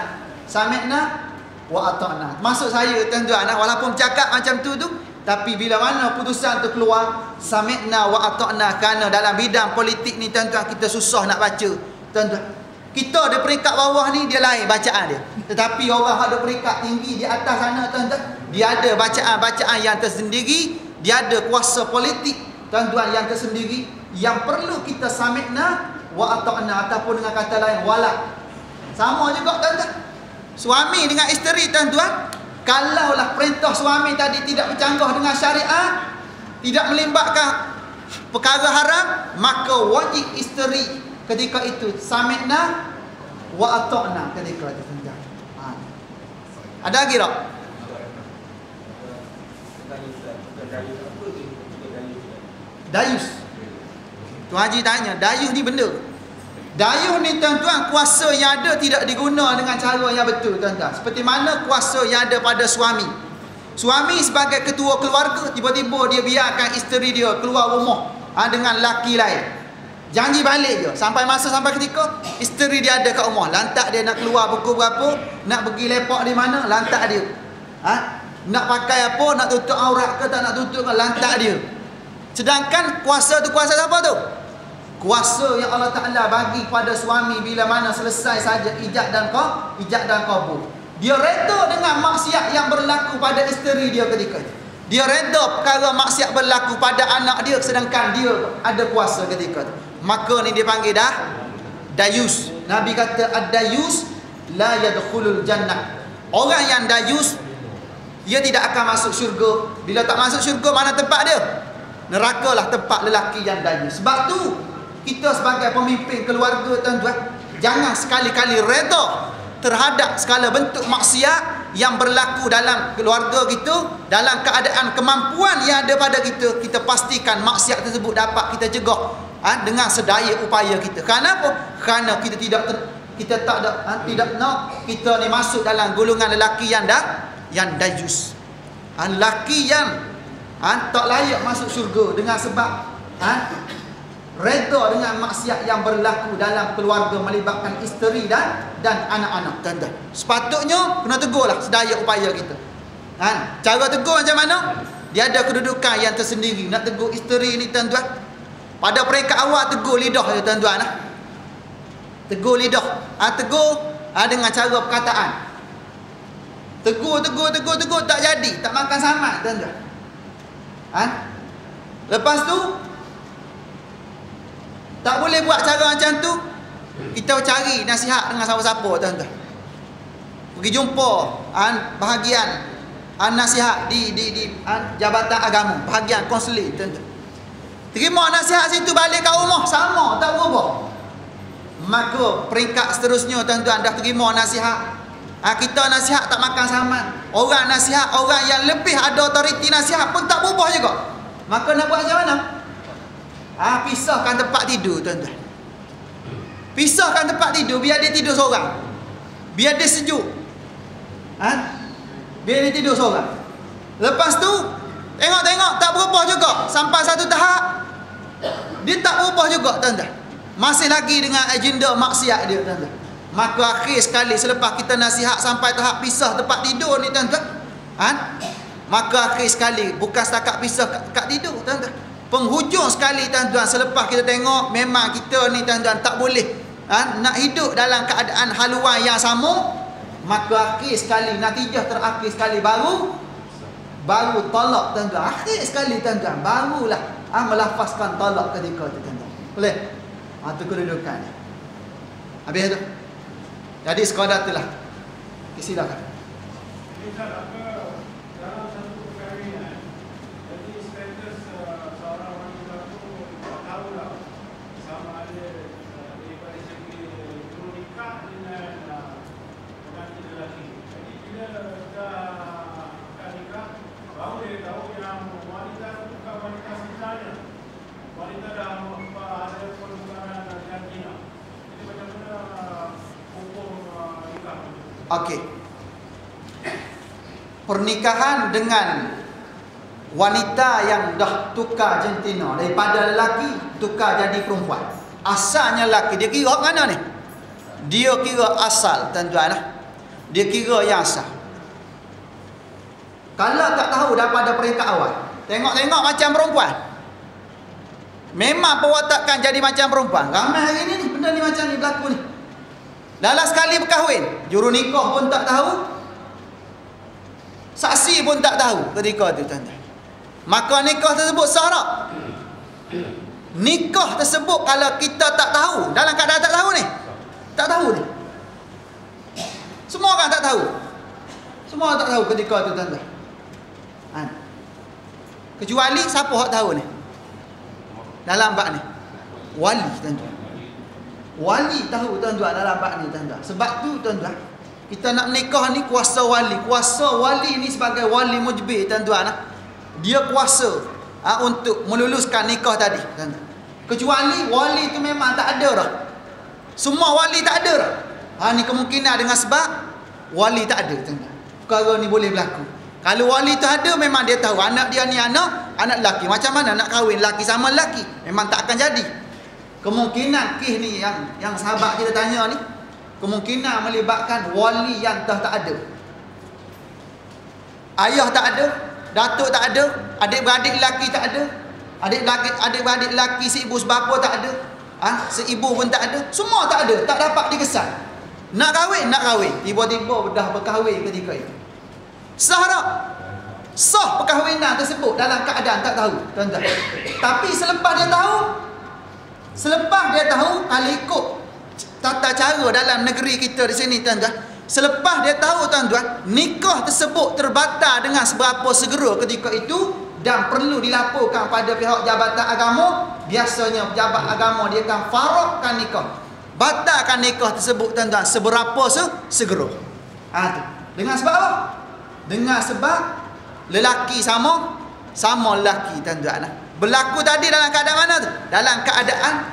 Sami'na wa ata'na. Maksud saya tuan-tuan, walaupun cakap macam tu, tapi bila mana putusan tu keluar, sami'na wa ata'na, kerana dalam bidang politik ni tuan-tuan kita susah nak baca tuan-tuan. Kita ada peringkat bawah ni dia lain bacaan dia. Tetapi orang ada peringkat tinggi di atas sana tuan-tuan, dia ada bacaan-bacaan yang tersendiri, dia ada kuasa politik tuan-tuan yang tersendiri, yang perlu kita sami'na wa ata'na, ataupun dengan kata lain wala. Sama juga tuan-tuan. Suami dengan isteri tuan-tuan, kalaulah perintah suami tadi tidak bercanggah dengan syariat, tidak melibatkan perkara haram, maka wajib isteri ketika itu sami'na wa ata'na ketika itu tuan-tuan. Ada lagi tak? Dayus. Tuan Haji tanya, dayus ni benda. Dayus ni tuan-tuan, kuasa yang ada tidak diguna dengan cara yang betul tuan-tuan. Seperti mana kuasa yang ada pada suami. Suami sebagai ketua keluarga, tiba-tiba dia biarkan isteri dia keluar rumah dengan lelaki lain. Janji balik je. Sampai masa sampai ketika isteri dia ada kat rumah, lantak dia nak keluar pukul berapa, nak pergi lepak di mana, lantak dia. Nak pakai apa, nak tutup aurat ke tak nak tutup, lantak dia. Sedangkan kuasa tu kuasa siapa tu? Kuasa yang Allah Ta'ala bagi pada suami bila mana selesai saja ijab dan qabul. Dia reda dengan maksiat yang berlaku pada isteri dia ketika itu. Dia reda perkara maksiat berlaku pada anak dia sedangkan dia ada kuasa ketika itu. Maka ni dia panggil dah dayus. Nabi kata ad-dayus la yadkhulul jannah. Orang yang dayus dia tidak akan masuk syurga. Bila tak masuk syurga, mana tempat dia? Neraka lah tempat lelaki yang dayus. Sebab tu kita sebagai pemimpin keluarga tuan-tuan, jangan sekali-kali reda terhadap segala bentuk maksiat yang berlaku dalam keluarga kita. Dalam keadaan kemampuan yang ada pada kita, kita pastikan maksiat tersebut dapat kita cegah dengan sedaya upaya kita. Kenapa? Kerana kita tidak nak kita ni masuk dalam golongan lelaki yang dayus. Lelaki yang tak layak masuk syurga dengan sebab reda dengan maksiat yang berlaku dalam keluarga melibatkan isteri dan anak-anak. Tuan-tuan, sepatutnya kena tegurlah sedaya upaya kita. Cara tegur macam mana? Dia ada kedudukan yang tersendiri. Nak tegur isteri ni tuan-tuan, pada peringkat awal tegur lidah je tuan-tuan. Tegur lidah. Tegur dengan cara perkataan. Tegur tak jadi, tak makan samat tuan-tuan. Lepas tu tak boleh buat cara macam tu. Kita cari nasihat dengan siapa-siapa tuan-tuan. Pergi jumpa bahagian nasihat di Jabatan Agama, bahagian konseling tuan-tuan. Terima nasihat situ, balik kat rumah sama, tak berubah. Maka peringkat seterusnya tuan-tuan, dah terima nasihat. Kita nasihat tak makan saman. Orang nasihat, orang yang lebih ada otoriti nasihat pun tak berubah juga. Maka nak buat macam mana? Pisahkan tempat tidur tuan-tuan. Pisahkan tempat tidur, biar dia tidur seorang. Biar dia sejuk. Biar dia tidur seorang. Lepas tu tengok tak berubah juga. Sampai satu tahap dia tak berubah juga tuan-tuan. Masih lagi dengan agenda maksiat dia tuan-tuan. Maka akhir sekali selepas kita nasihat sampai tahap pisah tempat tidur ni tuan-tuan, maka akhir sekali bukan setakat pisah kat tidur tuan-tuan. Penghujung sekali tuan-tuan, selepas kita tengok memang kita ni tuan-tuan tak boleh nak hidup dalam keadaan haluan yang sama, maka akhir sekali, natijah terakhir sekali baru talak tuan-tuan. Akhir sekali tuan-tuan barulah melafazkan talak ketika itu tuan-tuan. Boleh? Itu kedudukan dia. Habis tu. Jadi sekadar itulah. Silakan. Dalam satu perkahwinan, jadi status seorang wanita itu tak tahulah sama ada daripada segi nikah dengan lelaki. Jadi bila dah nikah, baru dia tahu yang wanita itu bukan wanita sebenarnya. Wanita dah ada perhubungan dengan zina. Jadi macam mana hukum nikah? Okey. Pernikahan dengan wanita yang dah tukar jantina daripada lelaki tukar jadi perempuan. Asalnya lelaki, dia kira mana ni? Dia kira asal tuan-tuan. Dia kira yang asal. Kalau tak tahu daripada peringkat awal, tengok-tengok macam perempuan, memang perwatakan jadi macam perempuan. Ramai hari ni benda ni macam ni berlaku ni. Lala sekali berkahwin, juru nikah pun tak tahu, saksi pun tak tahu ketika tu tuan-tuan. Maka nikah tersebut sah tak? Nikah tersebut kalau kita tak tahu, dalam keadaan tak tahu ni, tak tahu ni, semua orang tak tahu. Semua orang tak tahu ketika tu tuan-tuan. Kecuali siapa yang tahu ni dalam bab ni? Wali tuan-tuan. Wali tahu tuan-tuan dalam bab ni tuan-tuan. Sebab tu tuan-tuan, kita nak menikah ni kuasa wali. Kuasa wali ni sebagai wali mujbir tuan-tuan. Dia kuasa untuk meluluskan nikah tadi tuan-tuan. Kecuali wali tu memang tak ada dah. Semua wali tak ada dah. Ni kemungkinan dengan sebab wali tak ada tuan-tuan. Perkara ni boleh berlaku. Kalau wali tu ada, memang dia tahu anak dia ni anak lelaki. Macam mana nak kahwin lelaki sama lelaki? Memang tak akan jadi. Kemungkinan kes ni yang sahabat kita tanya ni, kemungkinan melibatkan wali yang tak ada. Ayah tak ada, datuk tak ada, adik-beradik lelaki tak ada, adik-beradik lelaki seibu sebapa tak ada, seibu pun tak ada, semua tak ada, tak dapat dikesan. Nak kahwin, tiba-tiba dah berkahwin ketika itu. Sah tak? Sah perkahwinan tersebut dalam keadaan tak tahu, tuan-tuan. Tapi selepas dia tahu, kalau ikut tata cara dalam negeri kita di sini, tuan-tuan, selepas dia tahu, tuan-tuan, nikah tersebut terbatal dengan seberapa segera ketika itu dan perlu dilaporkan pada pihak jabatan agama, biasanya pejabat agama dia akan farakkan nikah, batalkan nikah tersebut, tuan-tuan, seberapa segera. Dengan sebab apa? Dengan sebab lelaki sama lelaki, tuan-tuan. Berlaku tadi dalam keadaan mana tu? Dalam keadaan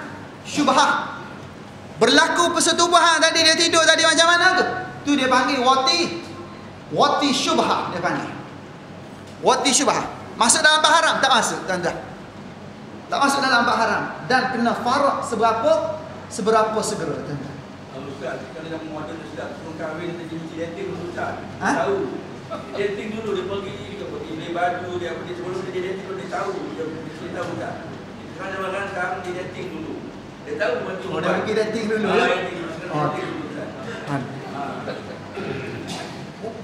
syubhah. Berlaku persetubuhan tadi, dia tidur tadi macam mana tu? Tu dia panggil wati syubhah, dia panggil wati syubhah. Masuk dalam bab haram? Tak masuk, tuan-tuan. Tak masuk dalam bab haram. Dan kena farak seberapa segera, tuan-tuan. Ustaz, kalau yang model Ustaz, turun kahwin dia mesti dating dulu, Ustaz. Tahu. Dating dulu, dia pergi beli baju, dia pergi sebelum dia dating dulu, dia tahu. Dia mesti tahu, Ustaz. Kadang-kadang sekarang dia dating dulu. Dia tahu macam mana. Dia pergi dating dulu, ya? Dating dulu, Ustaz.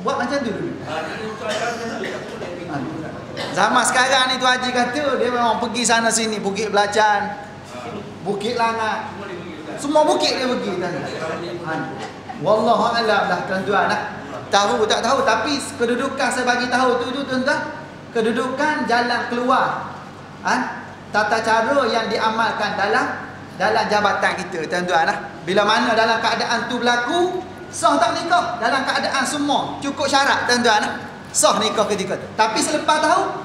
Buat macam tu dulu. Dating dulu. Zaman sekarang ni tu Haji kata dia memang pergi sana sini, Bukit Belacan, Bukit Langat, semua bukit dia pergi, tuan-tuan. Wallahu a'lam dah, tuan-tuan. Tahu tak tahu, tapi kedudukan saya bagi tahu tu tuan-tuan, kedudukan jalan keluar, tata cara yang diamalkan dalam jabatan kita, tuan-tuan. Bila mana dalam keadaan tu berlaku, sah tak nikah? Dalam keadaan semua cukup syarat, tuan-tuan, sah nikah ketika tu. Tapi selepas tahu,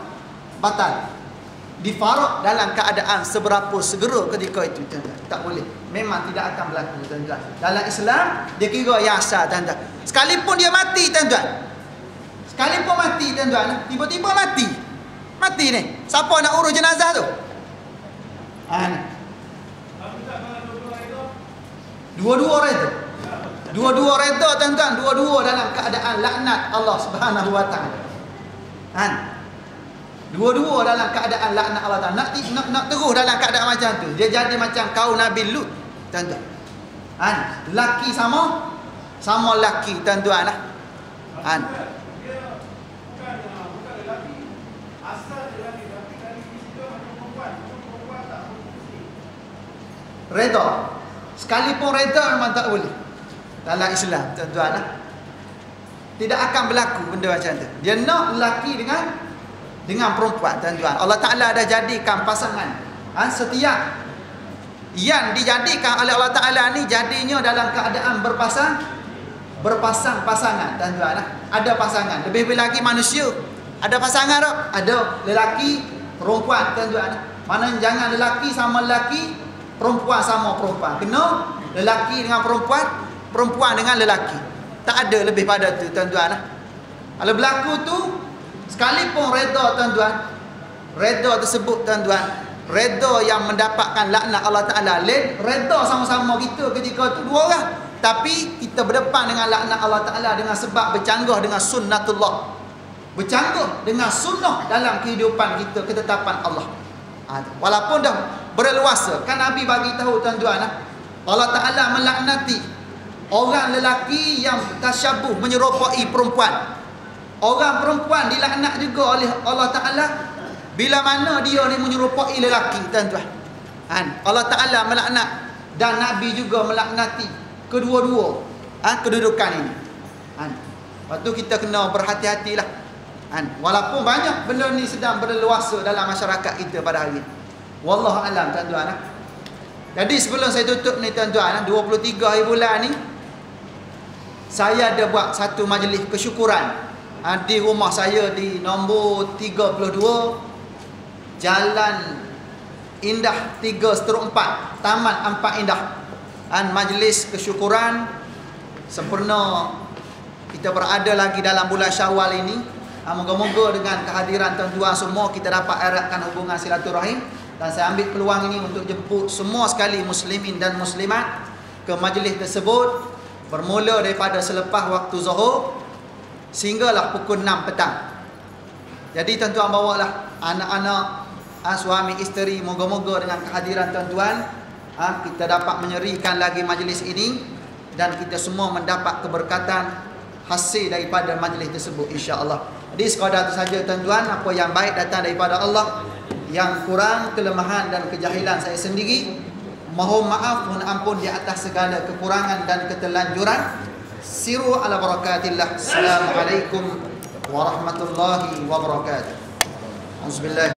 batal. Difarak dalam keadaan seberapa segera ketika itu, tuan-tuan. Tak boleh. Memang tidak akan berlaku, tuan-tuan. Dalam Islam, dia kira yang asal, tuan-tuan. Sekalipun dia mati, tuan-tuan. Sekalipun mati, tuan-tuan. Tiba-tiba mati. Mati ni. Siapa nak urus jenazah tu? Dua-dua reda. Dua-dua reda, tuan-tuan. Dua-dua dalam keadaan laknat Allah Subhanahu Wa Taala. Dua-dua dalam keadaan laknat Allah Taala. Nak terus dalam keadaan macam tu. Dia jadi macam kaum Nabi Lut, tuan-tuan. Laki sama laki, tuan-tuan. Dia bukan lelaki. Asal dia lelaki, tapi kali ini dia macam perempuan tak boleh. Reda. Sekalipun reda memang tak boleh dalam Islam, tuan-tuan. Tidak akan berlaku benda macam tu. Dia nak lelaki dengan perempuan, tuan-tuan. Allah Ta'ala dah jadikan pasangan. Setiap yang dijadikan oleh Allah Ta'ala ni jadinya dalam keadaan berpasang-pasangan, tuan-tuan. Ada pasangan. Lebih-lebih lagi manusia. Ada pasangan tak? Ada lelaki, perempuan, tuan-tuan. Mana jangan lelaki sama lelaki, perempuan sama perempuan. Kena lelaki dengan perempuan, perempuan dengan lelaki. Tak ada lebih pada tu, tuan-tuan. Kalau berlaku tu, sekalipun reda, tuan-tuan, reda tersebut, tuan-tuan, reda yang mendapatkan laknat Allah Ta'ala, reda sama-sama kita ketika tu dua orang, tapi kita berdepan dengan laknat Allah Ta'ala dengan sebab bercanggah dengan sunnatullah, bercanggah dengan sunnah dalam kehidupan kita, ketetapan Allah. Walaupun dah berleluasa, kan Nabi bagi tahu, tuan-tuan, Allah Ta'ala melaknati orang lelaki yang tasyabuh, menyerupai perempuan. Orang perempuan dilaknat juga oleh Allah Ta'ala bila mana dia ni menyerupai lelaki, tuan-tuan. Allah Ta'ala melaknat dan Nabi juga melaknati kedua-dua kedudukan ini. Lepas tu kita kena berhati-hatilah. Walaupun banyak benda ni sedang berleluasa dalam masyarakat kita pada hari ini. Wallahu alam, tuan-tuan. Jadi sebelum saya tutup ni, tuan-tuan, 23 hari bulan ni saya ada buat satu majlis kesyukuran di rumah saya di nombor 32 Jalan Indah 3/4 Taman Ampat Indah. Majlis kesyukuran sempurna kita berada lagi dalam bulan Syawal ini. Moga-moga dengan kehadiran tuan-tuan semua kita dapat eratkan hubungan silaturahim Dan saya ambil peluang ini untuk jemput semua sekali muslimin dan muslimat ke majlis tersebut, bermula daripada selepas waktu Zuhur sehinggalah pukul 6 petang. Jadi tuan-tuan bawalah anak-anak, suami isteri, moga-moga dengan kehadiran tuan-tuan kita dapat menyerikan lagi majlis ini dan kita semua mendapat keberkatan hasil daripada majlis tersebut, insya-Allah. Jadi sekadar itu saja tuan-tuan, apa yang baik datang daripada Allah, yang kurang, kelemahan dan kejahilan saya sendiri. Mohon maaf, mohon ampun di atas segala kekurangan dan keterlanjuran. Siru ala barakatillah. Assalamualaikum warahmatullahi wabarakatuh. Auzubillahi